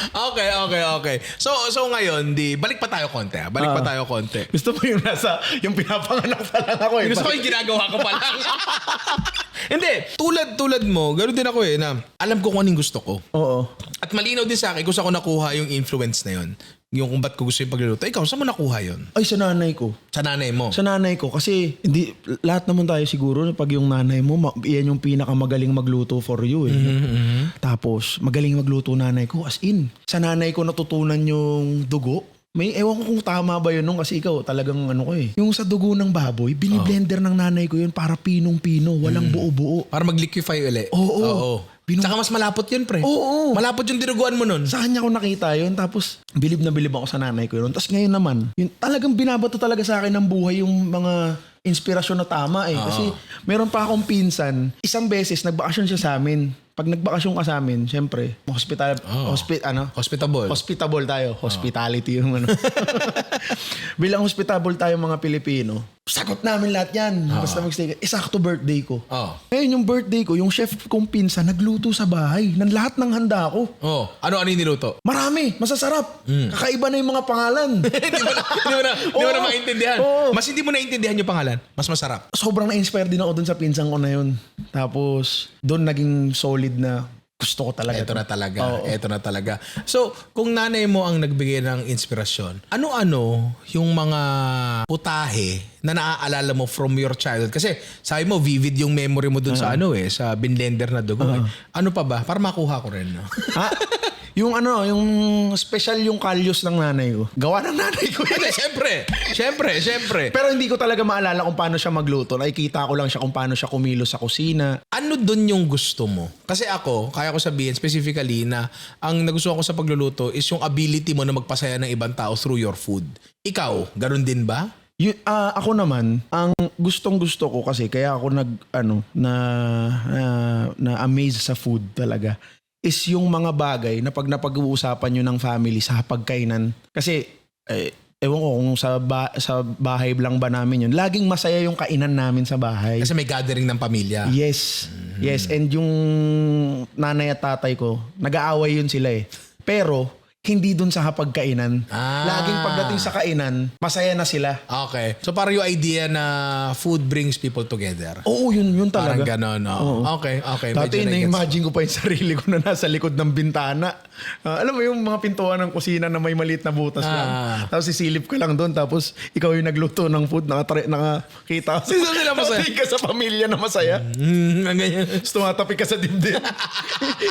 Okay. So ngayon, balik pa tayo konti. Gusto mo yung pinapanganak pa lang ako eh. Gusto ko yung ginagawa ko pa lang. Hindi, tulad mo, ganoon din ako na alam ko kung anong gusto ko. Oo. At malinaw din sa akin kung saan ko nakuha yung influence na yun. Yung kung ba't ko gusto yung pagluluto. Ikaw, saan mo nakuha yun? Ay, sa nanay ko. Sa nanay mo? Sa nanay ko. Kasi lahat naman tayo siguro pag yung nanay mo, yan yung pinakamagaling magluto for you eh. Tapos, magaling magluto nanay ko. As in, sa nanay ko natutunan yung dugo. Ewan ko kung tama ba yun nung kasi ikaw talagang ko eh. Yung sa dugo ng baboy, biniblender ng nanay ko yun para pinong-pino, walang buo-buo. Para mag-liquefy ulit? Oo. Saka mas malapot yun, pre. Oo. Malapot yung dinuguan mo nun. Sa kanya ko nakita yun. Tapos, bilib na bilib ako sa nanay ko yun. Tapos ngayon naman, yun, talagang binabato talaga sa akin ng buhay yung mga inspirasyon na tama eh. Kasi meron pa akong pinsan, isang beses nagbakasyon siya sa amin. Pag nagbakasyon ka sa amin, syempre, hospitable tayo. Hospitality yung Bilang hospitable tayo mga Pilipino, sagot namin lahat yan. Basta magstay ka. Sakto birthday ko. Ngayon yung birthday ko, yung chef kong pinsan nagluto sa bahay ng lahat ng handa ko. Ano yung niluto? Marami, masasarap. Kakaiba na yung mga pangalan. Hindi mo na maintindihan. Oo. Mas hindi mo naintindihan yung pangalan. Mas masarap. Sobrang na-inspire din ako dun sa pinsan ko na yun. Tapos, dun naging solid na gusto ko talaga. Ito na Oo. talaga. So, kung nanay mo ang nagbigay ng inspirasyon, ano-ano yung mga putahe na naaalala mo from your childhood? Kasi sabi mo, vivid yung memory mo dun sa sa binlender na dugo. Ano pa ba? Para makuha ko rin. No? Yung yung special yung kalyos ng nanay ko. Gawa ng nanay ko yun. Siyempre. Pero hindi ko talaga maalala kung paano siya magluto. Nakikita ko lang siya kung paano siya kumilos sa kusina. Ano dun yung gusto mo? Kasi ako, kaya ko sabihin specifically na ang nagustuhan ko sa pagluluto is yung ability mo na magpasaya ng ibang tao through your food. Ikaw, ganun din ba? Ako naman, ang gustong-gusto ko kasi kaya ako na amaze sa food talaga is yung mga bagay na pag napag-uusapan nyo ng family sa pagkainan. Kasi, ewan ko kung sa bahay lang ba namin yun. Laging masaya yung kainan namin sa bahay. Kasi may gathering ng pamilya. Yes. Yes. And yung nanay at tatay ko, nag-aaway yun sila eh. Pero, hindi dun sa hapagkainan. Laging pagdating sa kainan, masaya na sila. Okay. So parang yung idea na food brings people together. Oo, yun talaga. Parang ganon. Okay. Dati Medyo na-imagine ko pa yung sarili ko na nasa likod ng bintana. Alam mo yung mga pintuan ng kusina na may maliit na butas lang. Tapos sisilip ka lang doon. Tapos ikaw yung nagluto ng food. Nakakita ka Sila masaya. ka sa pamilya na masaya. Ganyan. Tapos tumatapi ka sa dibdib.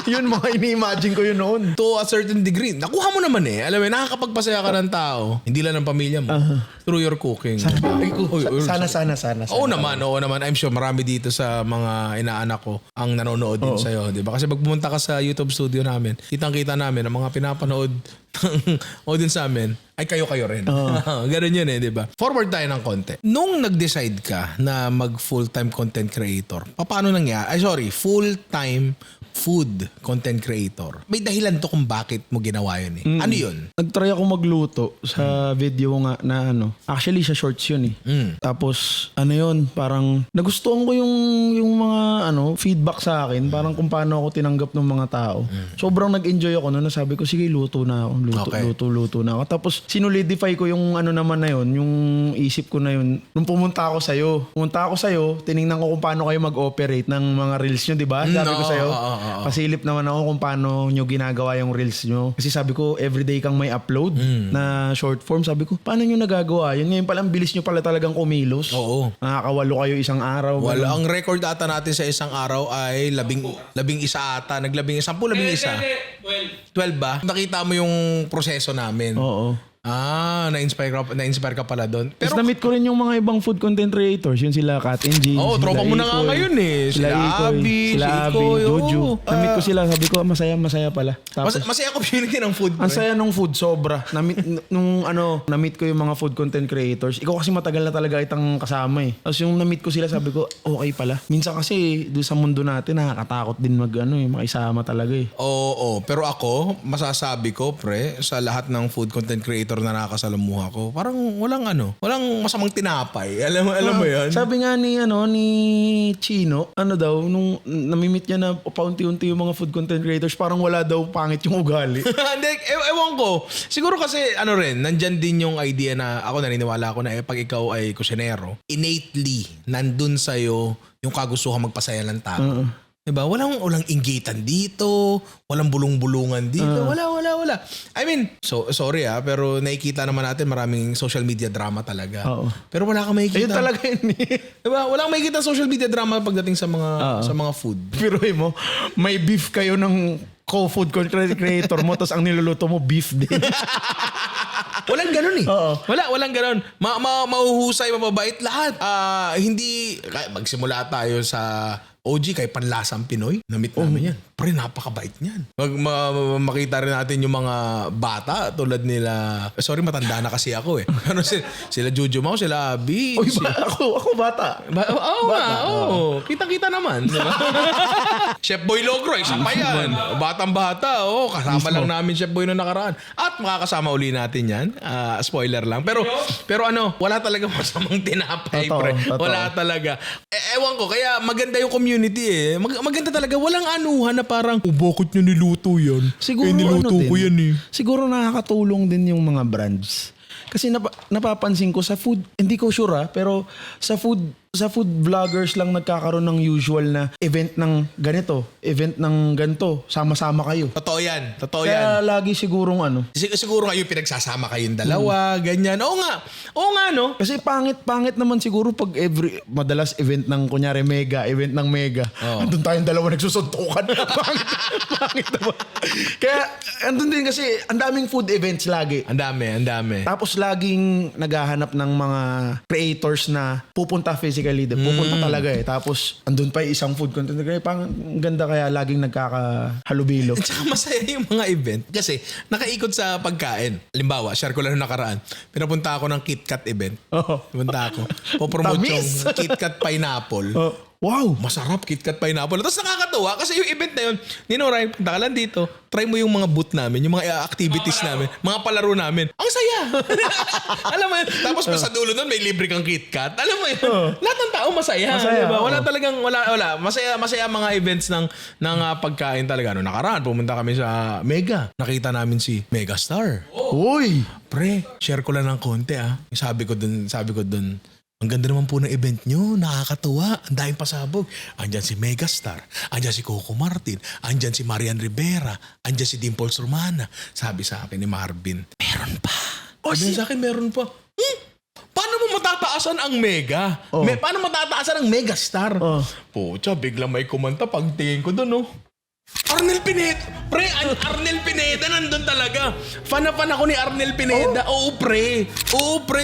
Yun mga ini-imagine ko yun noon. To a certain degree. Nakuha mo naman eh. Alam mo, nakakapagpasaya ka ng tao. Hindi lang ng pamilya mo. Through your cooking. Sana. Oo naman. I'm sure marami dito sa mga inaanak ko ang nanonood din sa'yo. Diba? Kasi pag pumunta ka sa YouTube studio namin, kitang-kita namin ang mga pinapanood audience sa amin ay kayo-kayo rin. Ganun yun eh, di ba? Forward tayo ng konti. Nung nag-decide ka na mag full-time content creator, paano nangyari? Full-time food content creator. May dahilan to kung bakit mo ginawa yun eh. Ano yun? Nag-try ako magluto sa video nga na actually sa shorts yun eh. Tapos yun, parang nagustuhan ko yung mga feedback sa akin, parang kung paano ako tinanggap ng mga tao. Sobrang nag-enjoy ako noon, sabi ko sige luto na ako, luto na ako. Tapos sinolidify ko yung naman na yun, yung isip ko na yun. Nung pumunta ako sa'yo, tiningnan ko kung paano kayo mag-operate ng mga reels nyo, di ba? Sabi ko sa'yo, pasilip naman ako kung paano nyo ginagawa yung reels nyo. Kasi sabi ko, everyday kang may upload na short form. Sabi ko, paano nyo nagagawa yun? Ngayon palang bilis nyo pala talagang kumilos. Oo. Nakakawalo kayo isang araw. Wala. Ang record ata natin sa isang araw ay labing isa ata. Naglabing isa. 12 ba? Nakita mo yung proseso namin. Oo. Na-inspire ka pala doon. Pero na-meet ko rin yung mga ibang food content creators. Yun sila Kat and Jean. Oo, tropa mo na nga ngayon eh. Sila Abby, sila Ikoy, Jojo. oo. Na-meet ko sila. Sabi ko, masaya pala. Tapos, Masaya community ng food. ang saya nung food, sobra. Na-meet ko yung mga food content creators. Ikaw kasi matagal na talaga itang kasama eh. Tapos yung na-meet ko sila, sabi ko, okay pala. Minsan kasi doon sa mundo natin, nakakatakot din makisama talaga eh. Oo. Pero ako, masasabi ko, pre, sa lahat ng food content creator na nakakasalamuha ko, parang walang masamang tinapay. Alam mo yun? Sabi nga ni Chino, nung namimit niya na paunti-unti yung mga food content creators, parang wala daw pangit yung ugali. Hindi, ewan ko. Siguro kasi, nandyan din yung idea na, ako naniniwala ko na pag ikaw ay kusinero, innately, nandun sa'yo yung kagustuhan magpasaya ng tao. Diba? Walang inggitan dito, walang bulong-bulungan dito, wala. I mean, sorry pero nakikita naman natin maraming social media drama talaga. Oo. Pero wala kang makikita. Ayun talaga yun eh. Diba? Wala kang makikita social media drama pagdating sa mga food. Pero mo, may beef kayo ng co-food content creator mo, tapos ang niluluto mo beef din. Walang ganun eh. Oo. Walang ganun. Mahuhusay, mababait lahat. Hindi, magsimula tayo sa OG kay Panlasang Pinoy. Namit namin yan. Pre, napakabait niyan. Makita rin natin yung mga bata tulad nila. Sorry, matanda na kasi ako eh. Ano sila Jojo Mau, sila Abby. Ako bata. Oo. Kitang-kita naman. Diba? Chef Boy Logro, isa pa yan. Batang-bata. Kasama lang namin Chef Boy noong nakaraan. At makakasama uli natin yan. Spoiler lang. Pero wala talaga masamang tinapay, pre. Wala talaga. Ewan ko, kaya maganda yung community eh. Maganda talaga. Walang anuhan na parang, bakit nyo niluto yan? Siguro niluto ko yan eh. Siguro nakakatulong din yung mga brands. Kasi napapansin ko sa food, hindi ko sure pero sa food vloggers lang nagkakaroon ng usual na event ng ganito, sama-sama kayo. Totoo yan. Kaya lagi sigurong Siguro nga yung pinagsasama kayong dalawa, ganyan. Oo nga, no? Kasi pangit naman siguro pag madalas event ng kunyari event ng mega. Andun tayong dalawa nagsusuntukan. pangit naman. Kaya andun din kasi ang daming food events lagi. Ang dami. Tapos laging naghahanap ng mga creators na pupunta physically. Pupunta talaga eh. Tapos andun pa yung isang food content. Kaya ang ganda kaya laging nagkakahalubilo. At saka masaya yung mga event. Kasi nakaikot sa pagkain. Halimbawa, share ko lang yung nakaraan. Pinapunta ako ng KitKat event. Punta ako. Popromote yung KitKat Pineapple. Wow! Masarap, KitKat Pineapple. Tapos nakakatuwa kasi yung event na yun, Ninoray, punta ka lang dito, try mo yung mga booth namin, yung mga activities namin, mga palaro namin. Ang saya! Alam mo yun? Tapos sa dulo nun, may libre kang KitKat. Alam mo yun? Lahat ng tao masaya. Diba? Wala talagang, wala. Masaya mga events ng pagkain talaga. Noong nakaraan, pumunta kami sa Mega. Nakita namin si Megastar. Uy! Pre, share ko lang ng konti Sabi ko dun, ang ganda naman po ng event nyo, nakakatuwa, ang daming pasabog. Andyan si Megastar, andyan si Coco Martin, andyan si Marian Rivera, andyan si Dimples Romana. Sabi sa akin ni Marvin, meron pa. Sabi sa akin, meron pa. Paano mo matataasan ang Mega? Paano matataasan ang Megastar? Pucha, biglang may kumanta pagtingin ko dun, Arnel Pineda. Pre, Arnel Pineda nandun talaga. Fan ako ni Arnel Pineda. Oo, pre.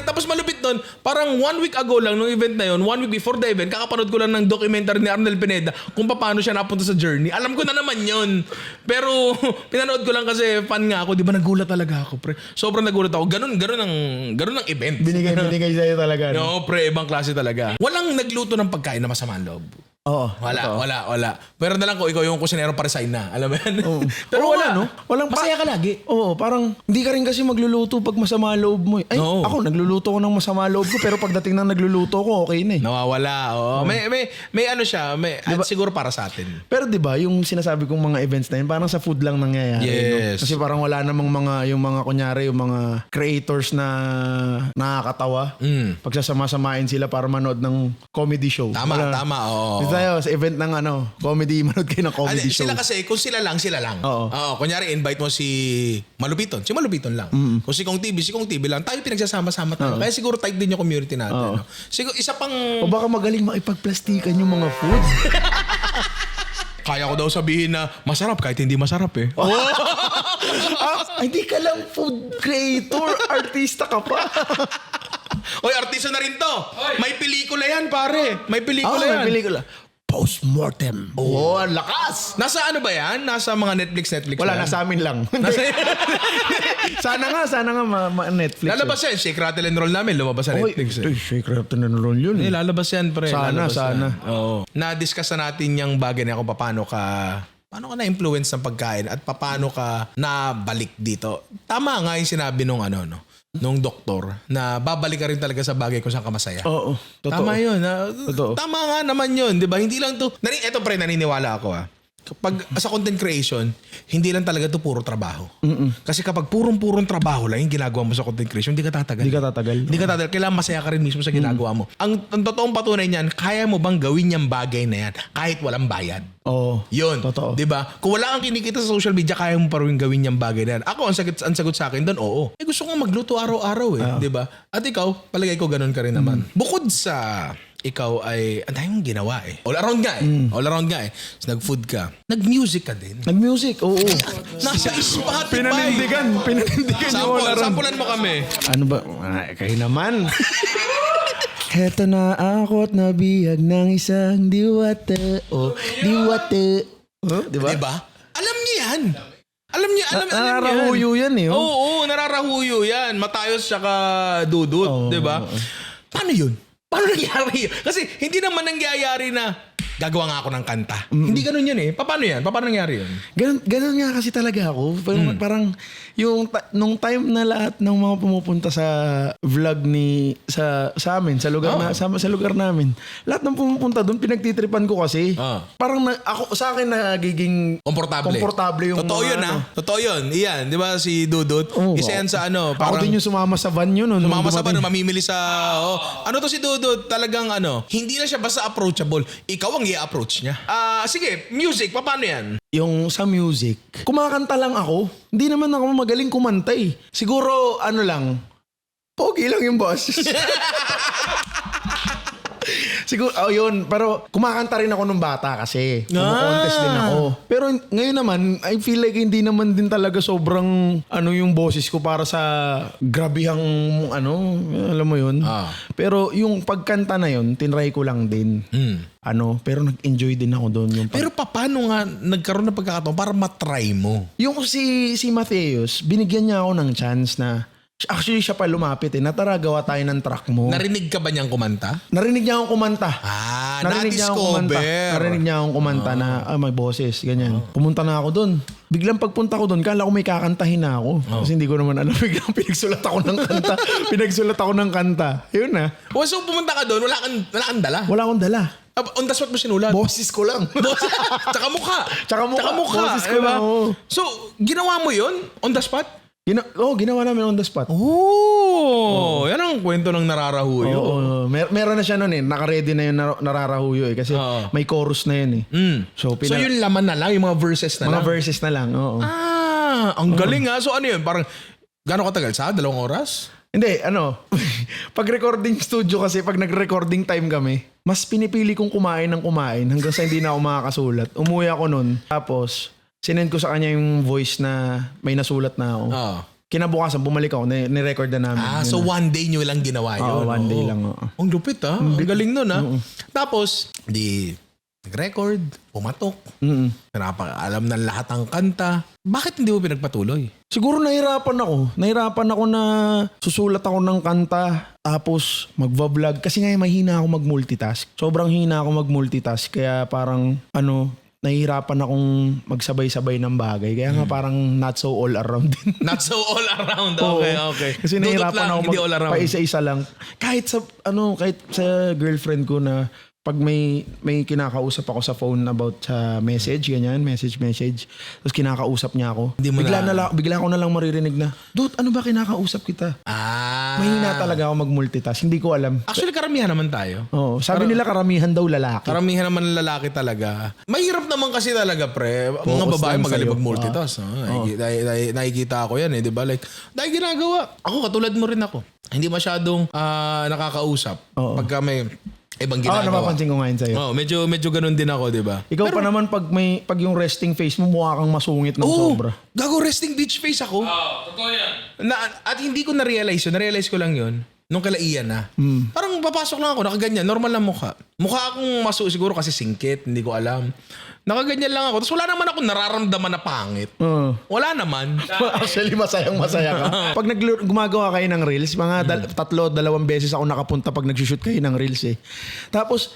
Tapos malupit doon, parang 1 week ago lang nung event na yun, 1 week before the event, kakapanood ko lang ng documentary ni Arnel Pineda kung paano siya napunta sa journey. Alam ko na naman yun. Pero pinanood ko lang kasi fan nga ako. Di ba nagulat talaga ako, pre? Sobrang nagulat ako. Ganun ang event. Binigay sa'yo talaga. No, pre, ibang klase talaga. Walang nagluto ng pagkain na masama ang loob. Oo. Wala. Pero na lang ko, ikaw yung kusinero pa-resign na. Alam mo yan? Pero Oo wala, nga, no? Walang masaya ka lagi. Oo, parang hindi ka rin kasi magluluto pag masama loob mo. Ay, Oo. ako nagluluto ko ng masama loob ko pero pagdating ng nagluluto ko, okay na eh. Nawawala. Oo. May ano siya, at siguro para sa atin. Pero 'di ba, yung sinasabi kong mga events na yun, parang sa food lang nangyayari, Yes. no? Kasi parang wala namang yung mga kunyari, yung mga creators na nakakatawa. Pagsasama-samain sila para manood ng comedy show. Tama, oo. Dito tayo sa event ng comedy, manood kayo ng comedy show. Sila kasi, kung sila lang. Oo. Kunyari, invite mo si Malupiton. Si Malupiton lang. Kung si Kong TV lang. Tayo pinagsasama-sama tayo. Kaya siguro tight din yung community natin. No? Siguro, isa pang... O baka magaling makipagplastikan yung mga food. Kaya ko daw sabihin na masarap kahit hindi masarap eh. Hindi ka lang food creator, artista ka pa. Oy, artista na rin to. May pelikula yan, pare. May pelikula yan. May pelikula. Post-mortem. Oh, ang lakas! Nasa ano ba yan? Nasa mga Netflix Wala, ba yan? nasa amin lang. sana nga Netflix. Lalabas yan. Shake, Rattle and Roll namin. Lumabas sa Netflix. Shake, Rattle and Roll yun. Lalabas yan, pre. Sana. Oo. Na-discuss na natin yung bagay na kung paano ka na-influence ng pagkain at paano ka nabalik dito. Tama nga yung sinabi nung doktor na babalik ka rin talaga sa bagay kung saan ka masaya. Oo, totoo. Tama yun. Totoo. Tama nga naman yun. Di ba? Hindi lang to. Eto pre, naniniwala ako Kapag sa content creation, hindi lang talaga to puro trabaho. Kasi kapag purong trabaho lang yung ginagawa mo sa content creation, hindi ka tatagal. Hindi ka tatagal. Kailangan masaya ka rin mismo sa ginagawa mo. Ang totoong patunay niyan, kaya mo bang gawin yung bagay na yan kahit walang bayad? Oo. Yun. Totoo. 'Di ba? Kung wala kang kinikita sa social media, kaya mo pa rin gawin yung bagay na yan. Ako, ang sagot sa akin doon, oo. Gusto kong magluto araw-araw 'di ba? At ikaw, palagay ko ganun ka rin naman. Bukod sa ikaw ay, ang daming ginawa All around nga So, nag-food ka. Nag-music ka din. Nag-music, oo. Nasa Spotify. Pinanindigan yung all around. Sampulan mo kami. Ano ba? Kayo naman. Heto na ako at nabihag ng isang diwata. Diwata. Diba? Diba? Alam niyo yan. Alam niya Nararahuyo yan eh. Oo, nararahuyo yan. Matayos tsaka dudut, di ba? Paano yun? Paano nangyari yun? Kasi hindi naman nangyayari na gagawa nga ako ng kanta. Hindi ganun yun Paano yan? Paano nangyari yun? Ganun nga kasi talaga ako. Parang yung nung time na lahat ng mga pumupunta sa vlog sa amin, sa lugar sa lugar namin. Lahat ng pumupunta doon pinagtitripan ko kasi. Parang ako sa akin nagiging komportable yung Totoo yun Totoo yun. Iyan, 'di ba si Dudut? Isa yan sa Parang ako din yung sumama sa van yun. Sumama sa van, mamimili sa ano to si Dudut? Talagang hindi na siya basta approachable. Ikaw ang i-approach niya. Sige, music, paano yan? Yung sa music, kumakanta lang ako. Hindi naman ako magaling kumanta Siguro, lang, pogi lang yung boss. Siguro, yun. Pero kumakanta rin ako nung bata kasi. Kumakontest din ako. Pero ngayon naman, I feel like hindi naman din talaga sobrang yung boses ko para sa grabihang alam mo yun. Pero yung pagkanta na yun, tinry ko lang din. Pero nag-enjoy din ako doon. Pero paano nga nagkaroon ng pagkakataon para matry mo? Yung si Mateus, binigyan niya ako ng chance na actually siya pa lumapit Natara, gawa tayo ng track mo. Narinig ka ba niyang kumanta? Narinig niya akong kumanta. Na-discover. Narinig niya akong kumanta na may boses, ganyan. Pumunta na ako doon. Biglang pagpunta ko doon, kala ko may kakantahin na ako. Kasi hindi ko naman alam. Biglang pinagsulat ako ng kanta. Yun na. So pumunta ka doon, wala kang dala? Wala akong dala. On the spot mo sinulat? Boses ko lang. Tsaka mukha. Boses ko lang. So, ginawa mo yun? On the spot? Ginawa namin on the spot. Yan ang kwento ng nararahuyo. Meron na siya nun Naka-ready na yung nararahuyo Kasi may chorus na yun So yung laman na lang, yung mga verses na lang? Mga verses na lang, oo. Ang galing So ano yun? Parang, gano'ng katagal? 2 oras? Hindi, pag recording studio kasi, pag nag-recording time kami, mas pinipili kong kumain hanggang sa hindi na ako makakasulat. Umuwi ako nun. Tapos, sinend ko sa kanya yung voice na may nasulat na ako. Kinabukasan, bumalik ako, ni-record na namin. So one day nyo lang ginawa yun? One day lang. Ang lupit Ang galing nun Tapos, nag-record, pumatok, Mm. alam ng lahat ng kanta. Bakit hindi mo pinagpatuloy? Siguro nahirapan ako. Nahirapan ako na susulat ako ng kanta tapos magva-vlog. Kasi nga mahina ako mag-multitask. Sobrang hina ako mag-multitask. Kaya parang nahihirapan akong magsabay-sabay ng bagay. Kaya nga parang not so all around din. Not so all around. Oo. Okay. Kasi Dudot nahihirapan lang, ako hindi all around. pa-isa-isa lang. Kahit sa girlfriend ko na pag may kinakausap ako sa phone about sa message, ganyan, message. Tapos kinakausap niya ako. Hindi mo Bigla ko na lang maririnig na, "Dude, ano ba kinakausap kita?" Mahina talaga ako mag-multitask. Hindi ko alam. Actually, karamihan naman tayo. Oo, sabi nila karamihan daw lalaki. Karamihan naman ng lalaki talaga. Mahirap naman kasi talaga, pre. Mga Focus babae lang magaling sa'yo. mag-multitask. Nakikita ko yan, di ba? Like, dahil ginagawa. Ako, katulad mo rin ako. Hindi masyadong nakakausap. Oo. Pagka may ibang Oo, ginagawa. napapansin ko ngayon sa'yo. Medyo ganun din ako, di ba? Ikaw pa naman pag yung resting face mo, mukha kang masungit ng sobra. Gago, resting bitch face ako. Totoo yan. At hindi ko na-realize yun. Na-realize ko lang yun nung kalaian na. Parang papasok lang ako, nakaganyan. Normal lang mukha. Mukha akong siguro kasi singkit. Hindi ko alam. Nakaganyan lang ako. Tapos wala naman ako nararamdaman na pangit. Wala naman. Actually, masayang-masaya ka. Pag gumagawa kayo ng reels, mga 2 beses ako nakapunta pag nag-shoot kayo ng reels eh. Tapos,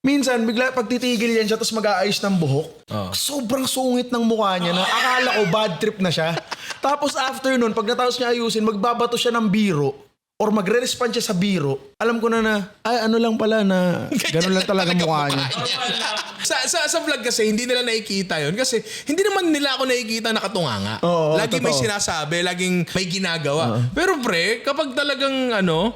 minsan, bigla pag titigil yan siya tapos mag-aayos ng buhok, sobrang sungit ng mukha niya na akala ko bad trip na siya. Tapos after nun, pag natapos niya ayusin, magbabato siya ng biro or magre-respond siya sa biro, alam ko na ay ano lang pala na ganun lang talaga mukha niya. Sa vlog kasi, hindi nila nakikita yun. Kasi hindi naman nila ako nakikita nakatunganga. Oo, lagi may totoo. sinasabi, laging may ginagawa. Pero pre, kapag talagang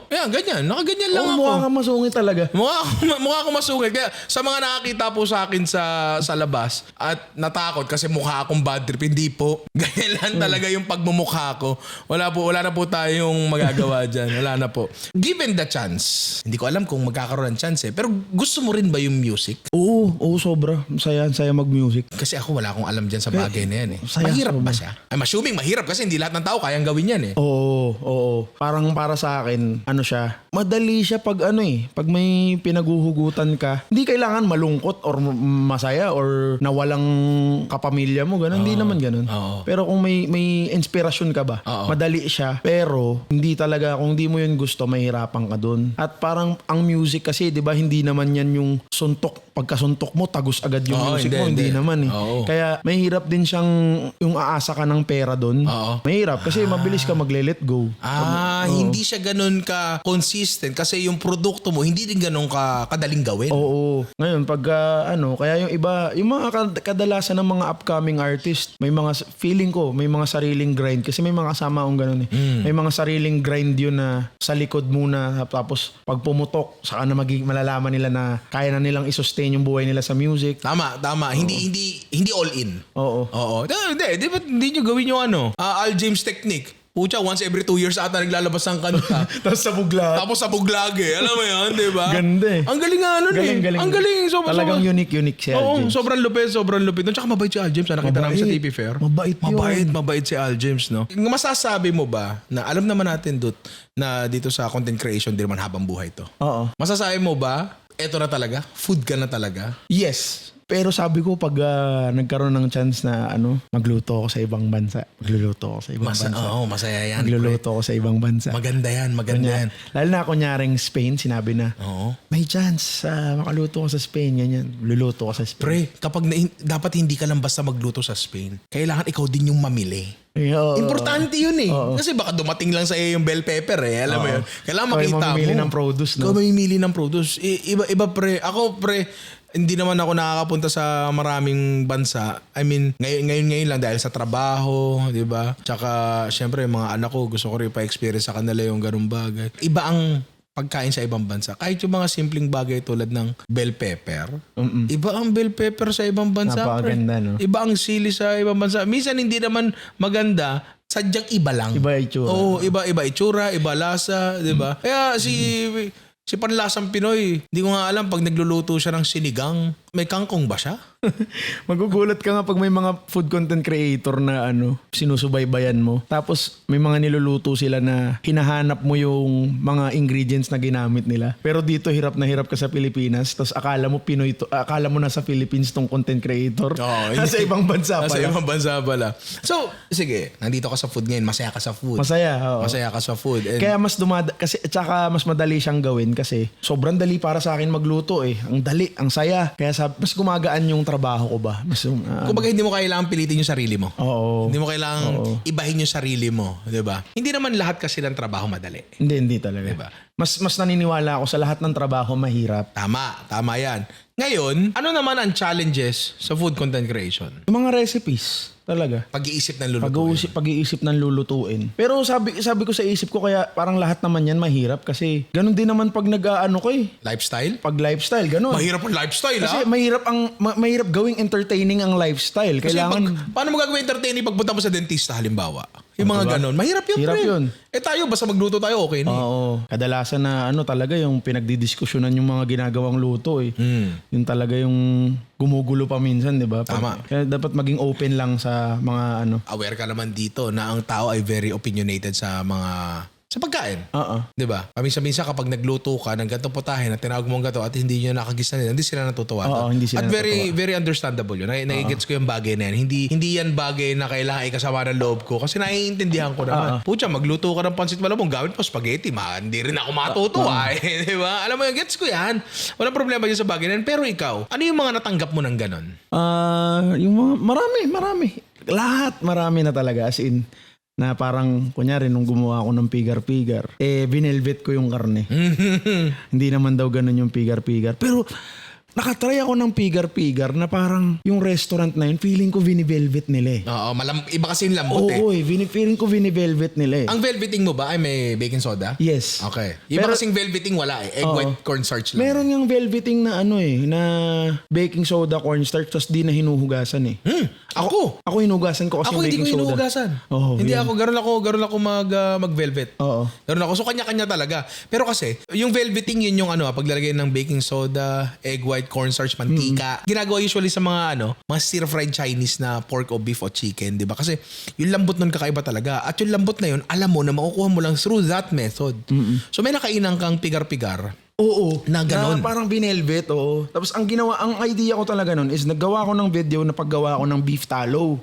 ganyan, nakaganyan lang Oo, ako. mukha kang masungit talaga. Mukha ako masungit. Kaya sa mga nakakita po sa akin sa labas at natakot kasi mukha akong bad trip, hindi po. Ganyan lang talaga yung pagmumukha ko. Wala na po tayong magagawa dyan. Wala na po. Given the chance, hindi ko alam kung magkakaroon ng chance eh. Pero gusto mo rin ba yung music? Oo, sobra. Saya mag-music. Kasi ako wala akong alam dyan sa bagay na yan eh. Saya, Mahirap ba sobra. siya? I'm assuming mahirap kasi hindi lahat ng tao kayang gawin yan eh. Oo. Parang para sa akin, siya, madali siya pag pag may pinaguhugutan ka, hindi kailangan malungkot or masaya or nawalang kapamilya mo, ganun. Hindi naman ganun. Oo. Pero kung may inspirasyon ka ba, Oo. madali siya. Pero hindi talaga, kung hindi mo yun gusto, mahirapan ka dun. At parang ang music kasi, di ba, hindi naman yan yung suntok. Pagkasuntok mo, tagus agad yung Oo, music mo. hindi. Hindi naman eh. Oo. Kaya mahirap din siyang yung aasa ka ng pera dun. Oo. Mahirap kasi mabilis ka magle-let go. Hindi siya ganun ka consistent kasi yung produkto mo hindi din ganun ka kadaling gawin. Oo. Ngayon, pag kaya yung iba, yung mga kadalasan ng mga upcoming artist, may mga, feeling ko, may mga sariling grind. Kasi may mga kasama akong ganun eh. May mga sariling grind yun na sa likod muna, tapos pag pumutok, saka na malalaman nila na kaya na nilang isustain yung buhay nila sa music. Tama. Hindi all in. Oo. Hindi nyo gawin yung Al James technique. Pucha, once every 2 years ata naglalabas ng kanta. Tapos sa bugla. Tapos sa buglage. Alam mo yun, di ba? Ganda eh. Ang galing nga Galing. Ang galing. Talagang unique si Al Oo, James. sobrang lupit. Tsaka mabait si Al James. Nakita namin sa Mabait. TV Fair. Mabait yun. Mabait si Al James, no? Masasabi mo ba na alam naman natin, na dito sa content creation, di naman habang buhay to. Oo. Masasabi mo ba, eto na talaga? Food ka na talaga? Yes. Pero sabi ko pag nagkaroon ng chance na magluto ako sa ibang bansa. Magluluto ako sa ibang bansa. Oo, masaya yan. Magluluto ako sa ibang bansa. Maganda yan. Lalo na kunyaring Spain, sinabi na, Oo. may chance makaluto ko sa Spain, ganyan. Luluto ko sa Spain. Pre, dapat hindi ka lang basta magluto sa Spain. Kailangan ikaw din yung mamili. Oo. Importante yun eh. Oo. Kasi baka dumating lang sa iyo yung bell pepper eh. Alam mo yun. Kailangan Ikaw yung makita mo. mamimili ng produce, no? Ikaw mamimili ng produce. Iba pre. Ako pre, hindi naman ako nakakapunta sa maraming bansa. I mean, ngayon lang dahil sa trabaho, di ba? Tsaka, syempre, yung mga anak ko, gusto ko rin pa-experience sa kanila yung ganung bagay. Iba ang pagkain sa ibang bansa. Kahit yung mga simpleng bagay tulad ng bell pepper. Iba ang bell pepper sa ibang bansa. Napakaganda, pre. no? Iba ang sili sa ibang bansa. Minsan hindi naman maganda, sadyang iba lang. Iba itsura. Oo, iba itsura, iba lasa, di ba? Kaya si Panlasang Pinoy, hindi ko nga alam pag nagluluto siya ng sinigang, May kangkong ba siya? Magugulat ka nga pag may mga food content creator na sinusubaybayan mo. Tapos may mga niluluto sila na hinahanap mo yung mga ingredients na ginamit nila. Pero dito hirap na hirap ka sa Pilipinas. Tapos akala mo Pinoy to, akala mo nasa Philippines tong content creator. Nasa ibang bansa pala. Nasa ibang bansa pala. So, sige, nandito ka sa food ngayon, masaya ka sa food. Masaya, oo. Masaya ka sa food. And Kaya kasi tsaka mas madali siyang gawin kasi sobrang dali para sa akin magluto eh. Ang dali, ang saya. Kaya mas gumagaan yung trabaho ko ba. Mas kumbaga hindi mo kailangan pilitin yung sarili mo. Oo. Hindi mo kailangan ibahin yung sarili mo, 'di ba? Hindi naman lahat kasi ng trabaho madali. Hindi talaga. Diba? Mas naniniwala ako sa lahat ng trabaho mahirap. Tama 'yan. Ngayon, ano naman ang challenges sa food content creation? Yung mga recipes talaga. Pag-iisip ng lulutuin. Pag-iisip ng lulutuin. Pero sabi ko sa isip ko kaya parang lahat naman yan mahirap kasi ganun din naman pag nag-aano ko eh. Lifestyle? Pag lifestyle, ganun. Mahirap ang lifestyle, Kasi ha? mahirap gawing entertaining ang lifestyle. Kasi Kailangan paano mo gagawin entertaining pagpunta mo sa dentista halimbawa? Yung mga ganun. Mahirap yun, Hirap pre. yun. Tayo, basta magluto tayo, okay na. Oo. Kadalasan na talaga yung pinagdidiskusyonan yung mga ginagawang luto eh. Yung talaga yung gumugulo pa minsan, di ba? Tama. Kaya dapat maging open lang sa mga Aware ka naman dito na ang tao ay very opinionated sa pagkain. Oo. 'Di ba? Paminsan-minsan kapag nagluto ka ng ganitong putahe na tinawag mo ang gato at hindi niyo nakagisa nila, hindi sila natutuwa. Oo, hindi sila at very natutuwa. very understandable 'yun. Nagigets ko yung bagay na yan. Hindi yan bagay na kailangan ikasama ng loob ko kasi naiintindihan ko naman. Pucha, magluto ka ng pansit malabong gamit pa spaghetti, hindi rin ako matutuwa, eh, 'di ba? Alam mo yung gets ko 'yan. Walang problema diyan sa bagay na yan. Pero ikaw, ano yung mga natanggap mo ng ganon? Yung mga, marami. Lahat, marami na talaga. As in, na parang, kunyari, nung gumawa ako ng pigar-pigar, binelvet ko yung karne. Hindi naman daw ganun yung pigar-pigar. Pero, nakatry ako ng pigar-pigar na parang yung restaurant na yun, feeling ko vini-velvet nila eh. Oo, iba kasi yung lambot eh. Oo, feeling ko vini-velvet nila eh. Ang velveting mo ba ay may baking soda? Yes. Okay. Iba Pero- kasing velveting wala eh. Egg white cornstarch lang. Meron yung velveting na na baking soda, cornstarch, tapos di na hinuhugasan eh. Ako hinugasan ko kasi Ako yung hindi ko baking soda. hinuhugasan. Oo, Hindi yun. ako, garon ako mag-velvet. Oo. Garon ako. So kanya-kanya talaga. Pero kasi, yung velveting yun yung paglalagay ng baking soda, egg white, cornstarch, mantika. Ginagawa usually sa mga mga stir-fried Chinese na pork o beef o chicken, 'di ba? Kasi yung lambot nun kakaiba talaga. At yung lambot na yun, alam mo na makukuha mo lang through that method. So may nakainang kang pigar-pigar. Oo. Na ganon. Na parang binelvet, oo. Tapos ang idea ko talaga nun is naggawa ko ng video na paggawa ko ng beef tallow.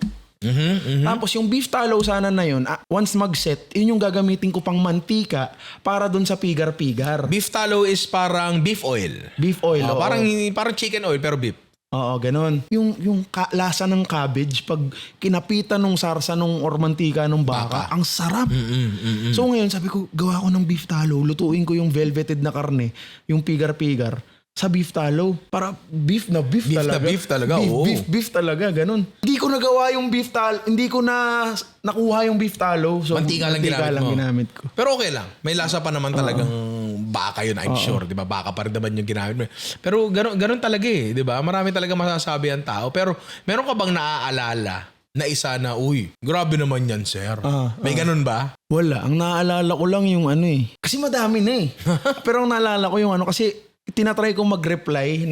Tapos yung beef tallow sana na yun, once mag-set, yun yung gagamitin ko pang mantika para dun sa pigar-pigar. Beef tallow is parang beef oil. Beef oil, oo. Parang chicken oil pero beef. Oo, ganun. Yung lasa ng cabbage, pag kinapitan nung sarsa nung or mantika nung baka, ang sarap. So ngayon, sabi ko, gawa ko ng beef tallow, lutuin ko yung velveted na karne, yung pigar-pigar, sa beef tallow. Para beef na beef talaga. Beef oo. Beef talaga, ganun. Hindi ko nagawa yung beef tallow, hindi ko nakuha yung beef tallow. So, Mantika lang ginamit mo. ginamit ko. Pero okay lang. May lasa pa naman talagang baka yun, I'm sure. Di ba? Baka pa rin naman yung ginamit mo. Pero ganun talaga eh. Di ba? Marami talaga masasabi ang tao. Pero meron ka bang naaalala na isa na, uy, grabe naman yan, sir. May ganun ba? Wala. Ang naaalala ko lang yung Kasi madami na eh. Pero ang naalala ko yung kasi tinatry kong mag-reply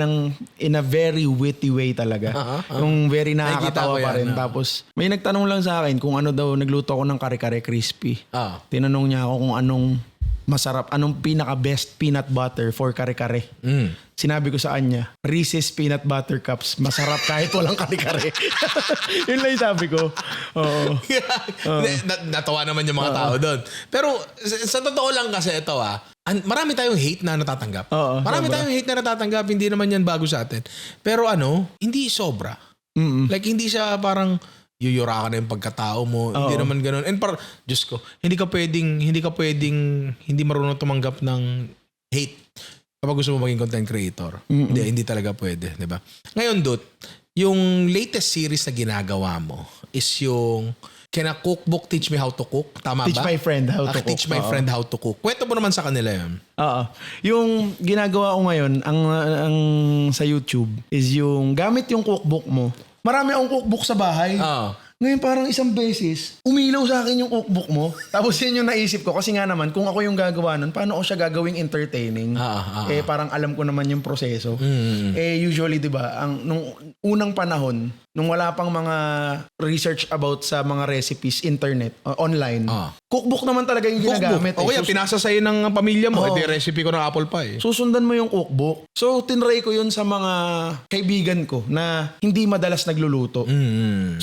in a very witty way talaga. Yung very nakakatawa pa rin. Tapos may nagtanong lang sa akin kung ano daw, nagluto ako ng kare-kare crispy. Tinanong niya ako kung anong pinaka-best peanut butter for kare-kare. Sinabi ko sa kanya, Reese's Peanut Butter Cups. Masarap kahit walang kare-kare. Yun lang yung sabi ko. Oo. Natawa naman yung mga tao doon. Pero sa totoo lang kasi ito marami tayong hate na natatanggap. Marami tayong hate na natatanggap. Hindi naman yan bago sa atin. Pero hindi sobra. Like hindi siya parang yuyura ka na yung pagkatao mo. Hindi naman ganun. And Diyos ko, hindi ka pwedeng hindi marunong tumanggap ng hate kapag gusto mo maging content creator. Hindi talaga pwede, di ba? Ngayon, Dut, yung latest series na ginagawa mo is yung Can a Cookbook Teach Me How to Cook? Tama Teach ba? My Friend How to Cook. Teach My Friend How to Cook. Kwento mo naman sa kanila yun. Oo. Yung ginagawa ko ngayon, ang sa YouTube, is yung gamit yung cookbook mo. Marami akong cookbook sa bahay. Ngayon parang isang beses, umilaw sa akin yung cookbook mo. Tapos yun yung naisip ko. Kasi nga naman, kung ako yung gagawa nun, paano ko siya gagawing entertaining? Eh parang alam ko naman yung proseso. Eh usually, di ba, nung unang panahon, nung wala pang mga research about sa mga recipes, internet, online, cookbook naman talaga yung ginagamit. O kaya pinasa sa'yo ng pamilya mo, edi recipe ko ng apple pie. Susundan mo yung cookbook. So, tinry ko yun sa mga kaibigan ko na hindi madalas nagluluto.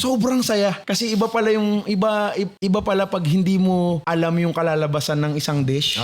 Sobrang saya. Kasi iba pala iba pala pag hindi mo alam yung kalalabasan ng isang dish.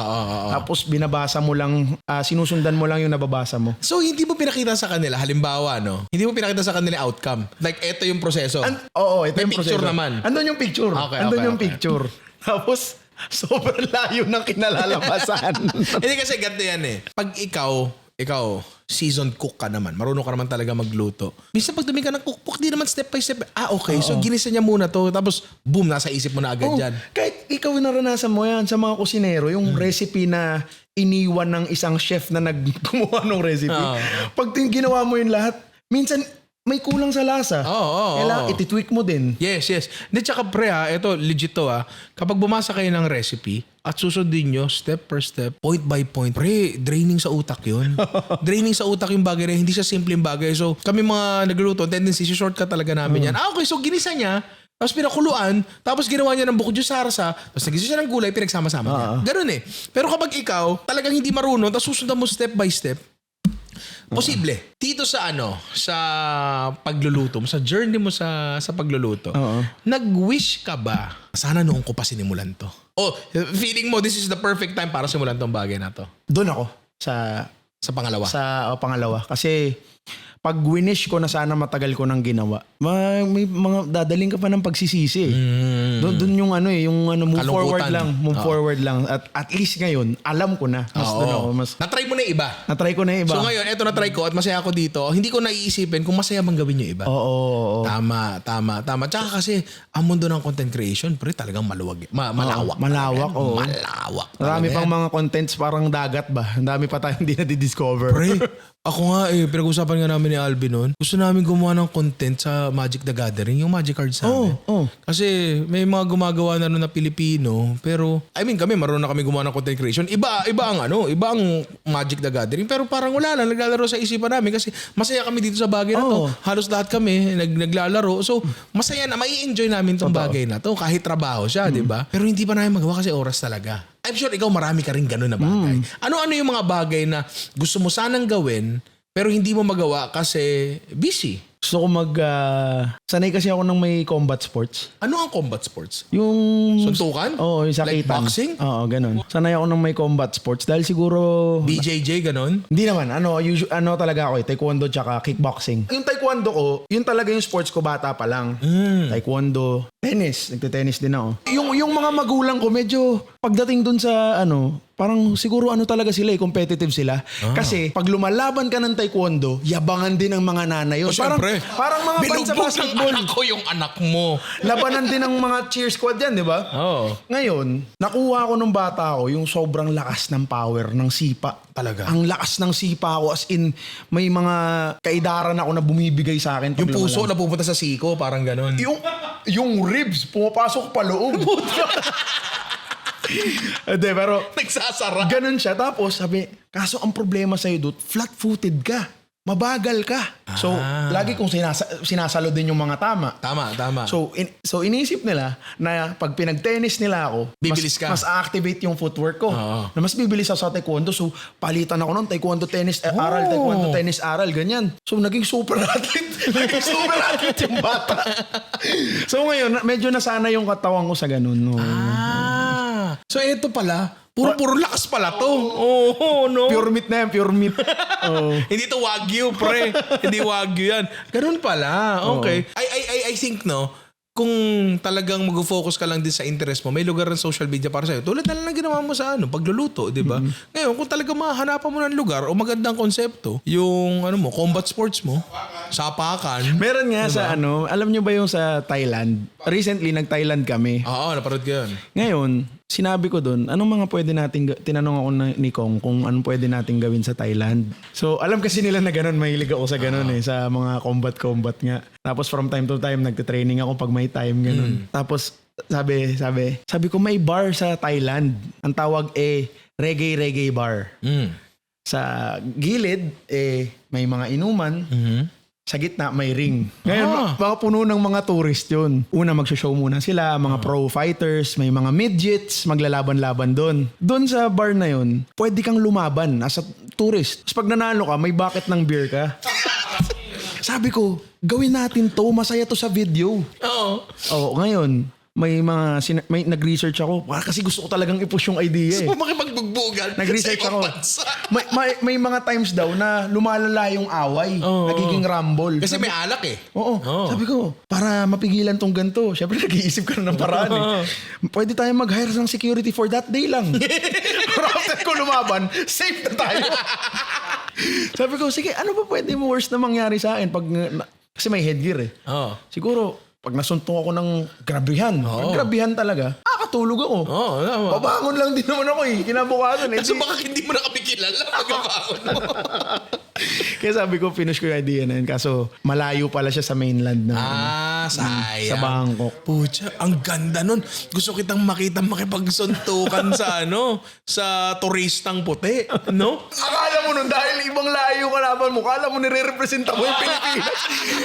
Tapos binabasa mo lang, sinusundan mo lang yung nababasa mo. So, hindi mo pinakita sa kanila, halimbawa, no? Hindi mo pinakita sa kanila outcome. Like, eto yung proseso. Oo, ito May yung picture proseso. naman. Andun yung picture. Okay, Andun okay, yung okay. picture. Tapos, sobrang layo ng kinalalabasan. Hindi kasi ganito yan eh. Pag ikaw, seasoned cook ka naman, marunong ka naman talaga magluto. Minsan pag dumi ka ng cookbook, di naman step by step. Okay, so ginisa niya muna to, tapos boom, nasa isip mo na agad yan. Kahit ikaw naranasan mo yan sa mga kusinero, yung recipe na iniwan ng isang chef na naggumawa ng recipe. Pag ginawa mo yun lahat, minsan may kulang sa lasa. Kailangan ititweak mo din. Yes. Hindi, tsaka pre ito legit to kapag bumasa kayo ng recipe at susundin nyo step per step, point by point, pre, draining sa utak yun. Draining sa utak yung bagay na hindi siya simpleng bagay. So, kami mga nagluluto, tendency, shortcut talaga namin yan. Okay, so ginisa niya, tapos pinakuluan, tapos ginawa niya ng buko juice sarsa, tapos nagisa siya ng gulay, pinagsama-sama niya. Ganun eh. Pero kapag ikaw, talagang hindi marunong, tapos susundan mo step by step, posible. Dito sa sa pagluluto mo, sa journey mo sa pagluluto, nag-wish ka ba, sana noong ko pa sinimulan to? Feeling mo this is the perfect time para simulan tong bagay na to? Doon ako sa pangalawa. Pangalawa. Kasi pag winish ko na sana matagal ko nang ginawa, may mga dadaling ka pa ng pagsisisi. Doon yung move forward lang. At least ngayon, alam ko na. Na-try mo na yung iba. Na-try ko na yung iba. So ngayon, eto na-try ko at masaya ako dito. Hindi ko naiisipin kung masaya bang gawin yung iba. Oo. Tama. Tsaka kasi, ang mundo ng content creation, pre, talagang malawak. Malawak. Malawak, oo. Malawak. Marami pang mga contents parang dagat ba? Ang dami pa tayong hindi na-discover. Pre, ako nga pinag-usapan nga namin ni Alvin noon. Gusto namin gumawa ng content sa Magic the Gathering, yung Magic cards namin. Kasi may mga gumagawa na nun na Pilipino, pero kami marunong na kami gumawa ng content creation. Iba ang Magic the Gathering, pero parang wala lang naglalaro sa isipan namin kasi masaya kami dito sa bagay na to. Halos lahat kami naglalaro. So, masaya na mai-enjoy namin tong bagay na to kahit trabaho siya, 'di ba? Pero hindi pa namin magawa kasi oras talaga. I'm sure ikaw marami ka rin ganun na bagay. Ano-ano yung mga bagay na gusto mo sanang gawin pero hindi mo magawa kasi busy? Gusto ko sanay kasi ako ng may combat sports. Ano ang combat sports? Yung Suntukan? Oo, yung sakitan. Like boxing? Oo, ganun. Sanay ako ng may combat sports dahil siguro BJJ, ganun? hindi naman. Talaga ako taekwondo tsaka kickboxing. Yung taekwondo ko, yun talaga yung sports ko bata pa lang. Taekwondo, tennis. Nagte-tennis din ako. Yung mga magulang ko, medyo pagdating dun sa parang siguro talaga sila competitive sila. Kasi pag lumalaban ka ng taekwondo, yabangan din ng mga nanay yun. Parang mga fans sa basketball. Anak ko yung anak mo. Labanan din ng mga cheer squad yan, di ba? Oo. Ngayon, nakuha ko nung bata ko yung sobrang lakas ng power, ng sipa. Talaga? Ang lakas ng sipa ko, as in, may mga kaidaran ako na bumibigay sa akin. Yung puso na pupunta sa siko, parang ganun. Yung ribs, pumapasok pa loob. Hindi, pero Nagsasara. ganun siya. Tapos sabi, kaso ang problema sa'yo, dude, flat-footed ka. Mabagal ka. So, lagi kong sinasalo din yung mga tama. Tama. So iniisip nila na pag pinag-tennis nila ako, Bibilis ka. mas activate yung footwork ko. Na mas bibilis ako sa taekwondo. So, palitan ako nun, taekwondo, tennis, aral, taekwondo, tennis, aral, ganyan. So, naging super athlete. Super athlete yung bata. So, ngayon, medyo nasana yung katawan ko sa ganun. No? So, ito pala, puro lakas pala to. No? Pure meat na yan, pure meat. Hindi to Wagyu, pre. Hindi Wagyu yan. Ganun pala. Okay. I think, kung talagang mag-focus ka lang din sa interest mo, may lugar ng social media para sa'yo. Tulad na lang ginawa mo sa pagluluto, di ba? Ngayon, kung talagang mahanapan mo ng lugar o magandang konsepto, yung combat sports mo, sapakan. Meron nga sa alam nyo ba yung sa Thailand? Recently, nag-Thailand kami. Oo, naparod ko yun. Ngayon, sinabi ko doon, anong mga pwede natin, tinanong ako ni Kong kung anong pwede natin gawin sa Thailand. So, alam kasi nila na ganun, mahilig ako sa ganun sa mga combat nga. Tapos from time to time, nagte-training ako pag may time, ganun. Tapos, sabi ko, may bar sa Thailand. Ang tawag reggae bar. Sa gilid, may mga inuman. Sa gitna, may ring. Ngayon, mga puno ng mga tourist yun. Una, magsho-show muna sila, mga pro fighters, may mga midgets, maglalaban-laban doon. Doon sa bar na yun, pwede kang lumaban as a tourist. Tapos pag nanalo ka, may bucket ng beer ka. Sabi ko, gawin natin to, masaya to sa video. Oo, ngayon, may nag-research ako. Kasi gusto ko talagang i-push yung idea. So, makipagbugbugan Nag-research sa ibang ako. bansa. May mga times daw na lumalala yung away. Nagiging rumble. Kasi may alak eh. Oo. Sabi ko, para mapigilan tong ganito. Siyempre, nag-iisip ka na ng paraan Pwede tayo mag-hire ng security for that day lang. Pero after ko lumaban, safe na tayo. Sabi ko, sige, ano ba pwede mo worst na mangyari sa akin? Kasi may headgear Siguro, pag nasuntok ako ng grabihan, grabihan talaga, katulog ako. Babangon lang din naman ako kinabukasan. So baka hindi mo na kami kilala pagkabaon mo. Kaya sabi ko, finish ko yung idea na yun. Kaso malayo pala siya sa mainland na Sayang. sa Bangkok. Pucha, ang ganda nun. Gusto kitang makita makipagsuntukan sa turistang puti, no? Akala mo nun, dahil ibang layo kalaban mo, akala mo nire-representa mo yung Pilipinas.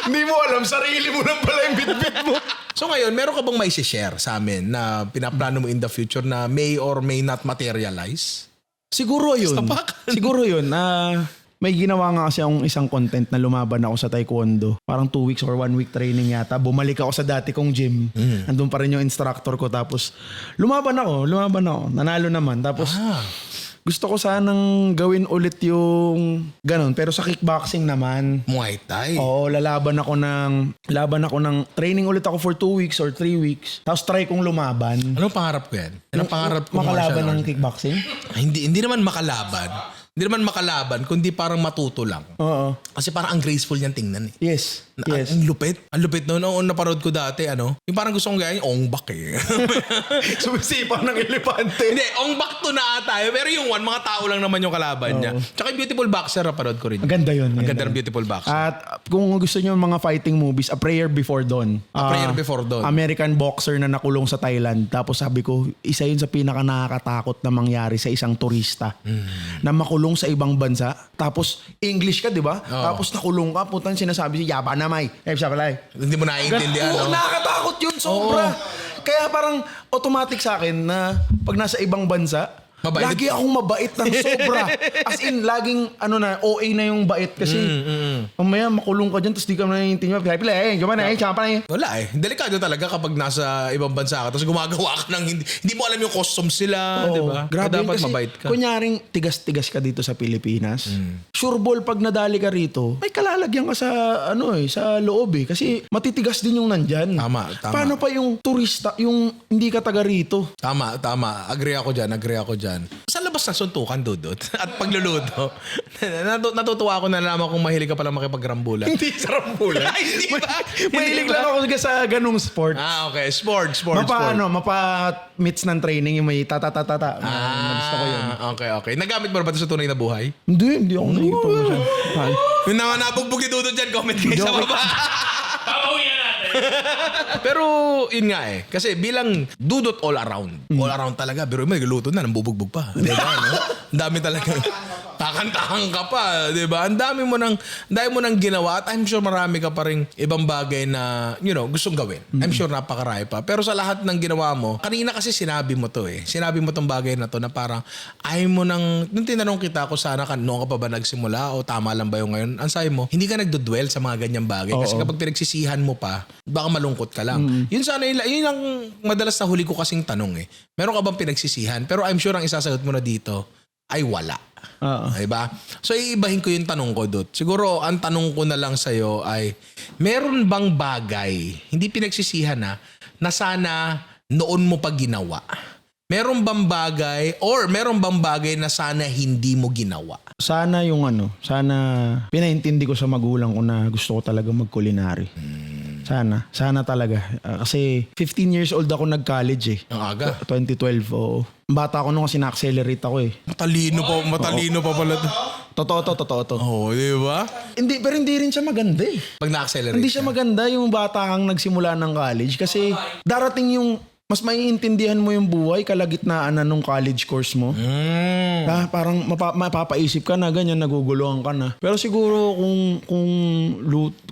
Hindi mo alam, sarili mo lang pala yung bit-bit mo. So ngayon, meron ka bang may share sa amin na pinaplano mo in the future na may or may not materialize? Siguro yun. Sapakan. Siguro yun. May ginawa nga kasi akong isang content na lumaban ako sa taekwondo. Parang 2 weeks or 1 week training yata. Bumalik ako sa dati kong gym. Andun pa rin yung instructor ko. Tapos lumaban ako. Nanalo naman. Tapos gusto ko sanang gawin ulit yung ganun. Pero sa kickboxing naman. Muay Thai. Oo, laban ako ng training ulit ako for 2 weeks or 3 weeks. Tapos try kong lumaban. Anong pangarap ko yan? Anong pangarap ko? Makalaban ng kickboxing? Hindi naman makalaban. Hindi naman makalaban, kundi parang matuto lang. Oo. Kasi parang ang graceful niyan tingnan eh. Yes. Ang lupit. Ang lupit noon. Noong naparod ko dati, yung parang gusto kong gaya yung ongbak eh. Sumisipa ng elepante. Hindi, ongbak to na ata. Pero yung mga tao lang naman yung kalaban niya. Tsaka yung Beautiful Boxer, naparod ko rin. Ang ganda yun. Ang ganda ng Beautiful Boxer. At kung gusto niyo mga fighting movies, A Prayer Before Dawn. A Prayer Before Dawn. American boxer na nakulong sa Thailand. Tapos sabi ko, isa yun sa pinaka nakakatakot na mangyari sa isang turista. Na makulong sa ibang bansa. Tapos English ka, di ba? Tapos nakulong ka. Putan sinasabi si Yaba na may. Hindi mo naiintindihan, no? Nakakatakot yun, sobra. Kaya parang automatic sa akin na pag nasa ibang bansa, Mabait. lagi akong mabait ng sobra. As in, laging OA na yung bait kasi mamaya makulong ka dyan tapos di ka na naiintindihan. Wala eh. Delikado talaga kapag nasa ibang bansa ka tapos gumagawa ka ng hindi mo alam yung customs sila, di ba? Grabe Kaya yun dapat kasi mabait ka. kunyaring tigas-tigas ka dito sa Pilipinas. Sure ball pag nadali ka rito, may kalalagyan ka sa sa loob eh. Kasi matitigas din yung nandyan. Tama. Paano pa yung turista, yung hindi ka taga rito? Tama. Agree ako dyan. Sa labas na suntukan, Dudut. At pagluluto. Natutuwa ako na nalaman kung mahilig ka pala makipagrambulan. Hindi sa rambulan. Ay, hindi ba? Mahilig lang ako sa ganung sport. Okay. Sport. Mapa-meets ng training yung may tata-tata-tata. Gusto ko yun. Okay. Nagamit mo ba ito sa tunay na buhay? Hindi ako nagipag-masyad. Yung naman nabugbog ni Dudut dyan, comment kayo sa baba. Papawian natin. Pero yun nga eh. Kasi bilang Dudut all around. All around talaga. Pero may luto na, nambubugbog pa. Diba? No? Ang dami talaga. Takan-takan ka pa. Diba? Ang dami mo nang ginawa. At I'm sure marami ka pa rin ibang bagay na, gustong gawin. I'm sure napakarami pa. Pero sa lahat ng ginawa mo, kanina kasi sinabi mo to eh. Sinabi mo tong bagay na to na parang ayaw mo nung tinanong kita ko sana noon ka pa ba nagsimula o tama lang ba yung ngayon? Ang sabi mo, hindi ka nagdodwell sa mga ganyang bagay. Kasi kapag pinagsisihan mo pa, baka malungkot ka lang. Yun sana yun ang madalas na huli ko kasing tanong eh. Meron ka bang pinagsisihan? Pero I'm sure ang isasagot mo na dito ay wala. Diba? So iibahin ko yung tanong ko, Dut. Siguro ang tanong ko na lang sa'yo ay meron bang bagay, hindi pinagsisihan na sana noon mo pa ginawa? Meron bang bagay na sana hindi mo ginawa? Sana pinaintindi ko sa magulang ko na gusto ko talaga mag-culinary. Sana talaga. Kasi 15 years old ako nag-college eh. Ang aga. 2012, oo. Bata ako nung kasi na-accelerate ako eh. Matalino pa pala to. Totoo to. Oo, di ba? Pero hindi rin siya maganda eh. Pag na-accelerate Hindi siya maganda yung bata kang nagsimula ng college kasi darating yung mas maiintindihan mo yung buhay kalagitnaan na nung college course mo. Parang mapapaisip ka na ganyan, naguguluhan ka na. Pero siguro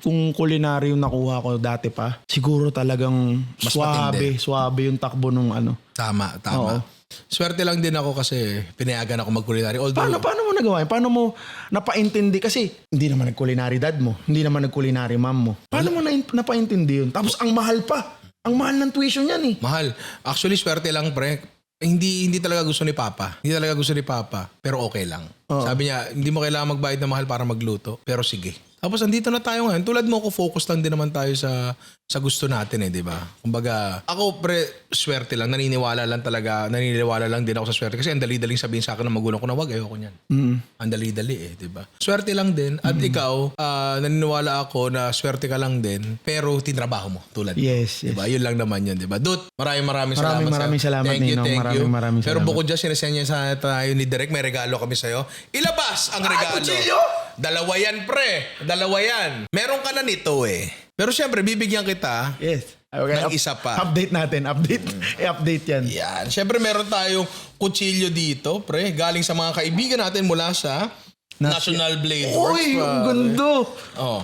kung culinary yung nakuha ko dati pa, siguro talagang Mas matindi. suabe yung takbo nung ano. Tama. Oo. Swerte lang din ako kasi pinayagan ako mag-culinary. Although, Paano mo nagawa yun? Paano mo napaintindi? Kasi hindi naman nag-culinary dad mo. Hindi naman nag-culinary mom mo. Paano mo napaintindi yun? Tapos ang mahal pa. Ang mahal ng tuition yan eh. mahal. Actually, swerte lang, pre. Hindi talaga gusto ni Papa. Hindi talaga gusto ni Papa. Pero okay lang. Oo. Sabi niya, hindi mo kailangan magbayad na mahal para magluto. Pero sige. Tapos andito na tayo ngayon. Tulad mo ako, focus lang din naman tayo sa gusto natin eh, di ba? Kumbaga, ako pre, swerte lang. Naniniwala lang din ako sa swerte. Kasi ang dali-daling sabihin sa akin ng magulang ko na wag, ayoko niyan. Ang dali-dali eh, di ba? Swerte lang din. At ikaw, naniniwala ako na swerte ka lang din. Pero tinrabaho mo, tulad mo. Yes. Diba? Yun lang naman yun, diba? Dut, maraming salamat Maraming sa'yo. salamat, Ninong. Maraming Pero salamat. bukod dyan, sinesenya sa tayo ni Direk, may regalo kami sa'yo. Ilabas ang regalo. kutsilyo! Dalawa yan, pre. Dalawa yan. Meron ka na nito eh. Pero syempre, bibigyan kita Yes. Okay. ng isa pa. Update natin. I-update yan. Yan. Syempre, meron tayong kutsilyo dito, pre. Galing sa mga kaibigan natin mula sa National Blade Works. Uy, ang pare. ganda. Oh.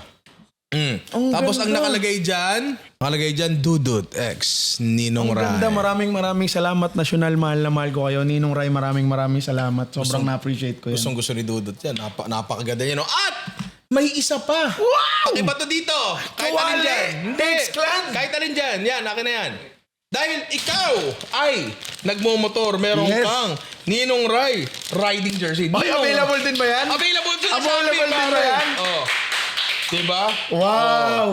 Ang Tapos ang ganda. nakalagay dyan, Dudut X Ninong Ang Ray. ganda. Maraming salamat. National, mahal na mahal ko kayo. Ninong Ray, maraming salamat. Sobrang na-appreciate ko yan. Gustong gusto ni Dudut yan. Napakaganda niya, no? At may isa pa. Wow! Pakiba to dito. Kahit alin Kawali! dyan. Hindi. X Clan! Kahit alin dyan. Yan, akin na yan. Dahil ikaw ay nagmumotor, meron Yes. kang Ninong Ray riding jersey. Ay, available din ba yan? Available din sa Available Shopee, din ba pare. yan? Oh. Diba? Wow!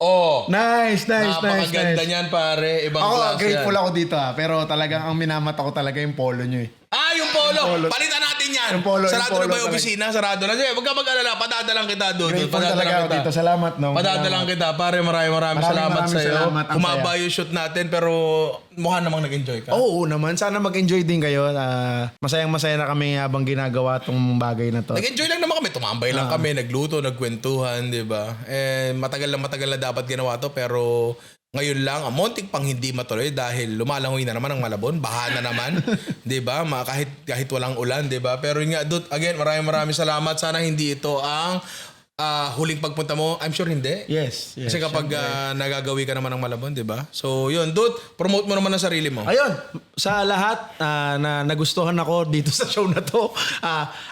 Oh. Nice. Napakaganda niyan, pare. Ibang Ako, class grateful yan. ako dito pero talagang ang minamata ko talaga yung polo nyo eh. Yung polo. Yung polo. Palitan natin yan. Yung polo, Sarado yung na polo ba yung talaga. opisina? Sarado na. Sige, huwag ka mag-alala. Padadalang kita doon. Grateful talaga ako dito. Salamat, no? Padadalang kita. Pare, maraming salamat sa'yo. salamat. Ang Kumaba saya. yung shoot natin pero mukha namang nag-enjoy ka. Oo naman. Sana mag-enjoy din kayo. Masayang-masaya na kami habang ginagawa tong bagay na to. Nag-enjoy lang naman kami. Tumambay lang kami. Nagluto, nagkwentuhan, di ba? Matagal na dapat ginawa to pero ngayon lang, montik pang hindi matuloy dahil lumalangoy na naman ang Malabon. Baha na naman. di ba? Kahit walang ulan, di ba? Pero yun nga, Dut, again, maraming salamat. Sana hindi ito ang huling pagpunta mo. I'm sure hindi. Yes. Kasi kapag nagagawi ka naman ng Malabon, di ba? So yun, Dut, promote mo naman ang sarili mo. Ayun, sa lahat na nagustuhan ako dito sa show na to,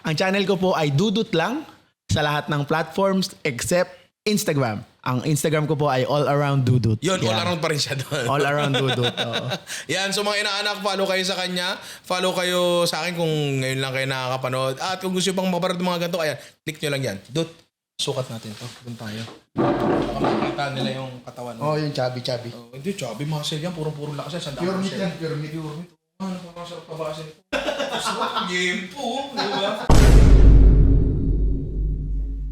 ang channel ko po ay Dudut lang sa lahat ng platforms except Instagram. Ang Instagram ko po ay All Around Dudut. Yun, all Yan. around pa rin siya doon. All Around Dudut. Oo. Yan, so mga inaanak, follow kayo sa kanya. Follow kayo sa akin kung ngayon lang kayo nakakapanood. At kung gusto nyo pang mapanood ng mga ganito, ayan, click nyo lang yan. Dut, sukat natin to. Doon tayo. Baka makita nila yung katawan mo. Oh, yung chubby. Hindi, chubby muscle yan. Puro lakas yan. Sandaan Pure meat muscle. yan, pure meat. Ano, parang sarap pabasin ito. Sarap, game po. Di ba?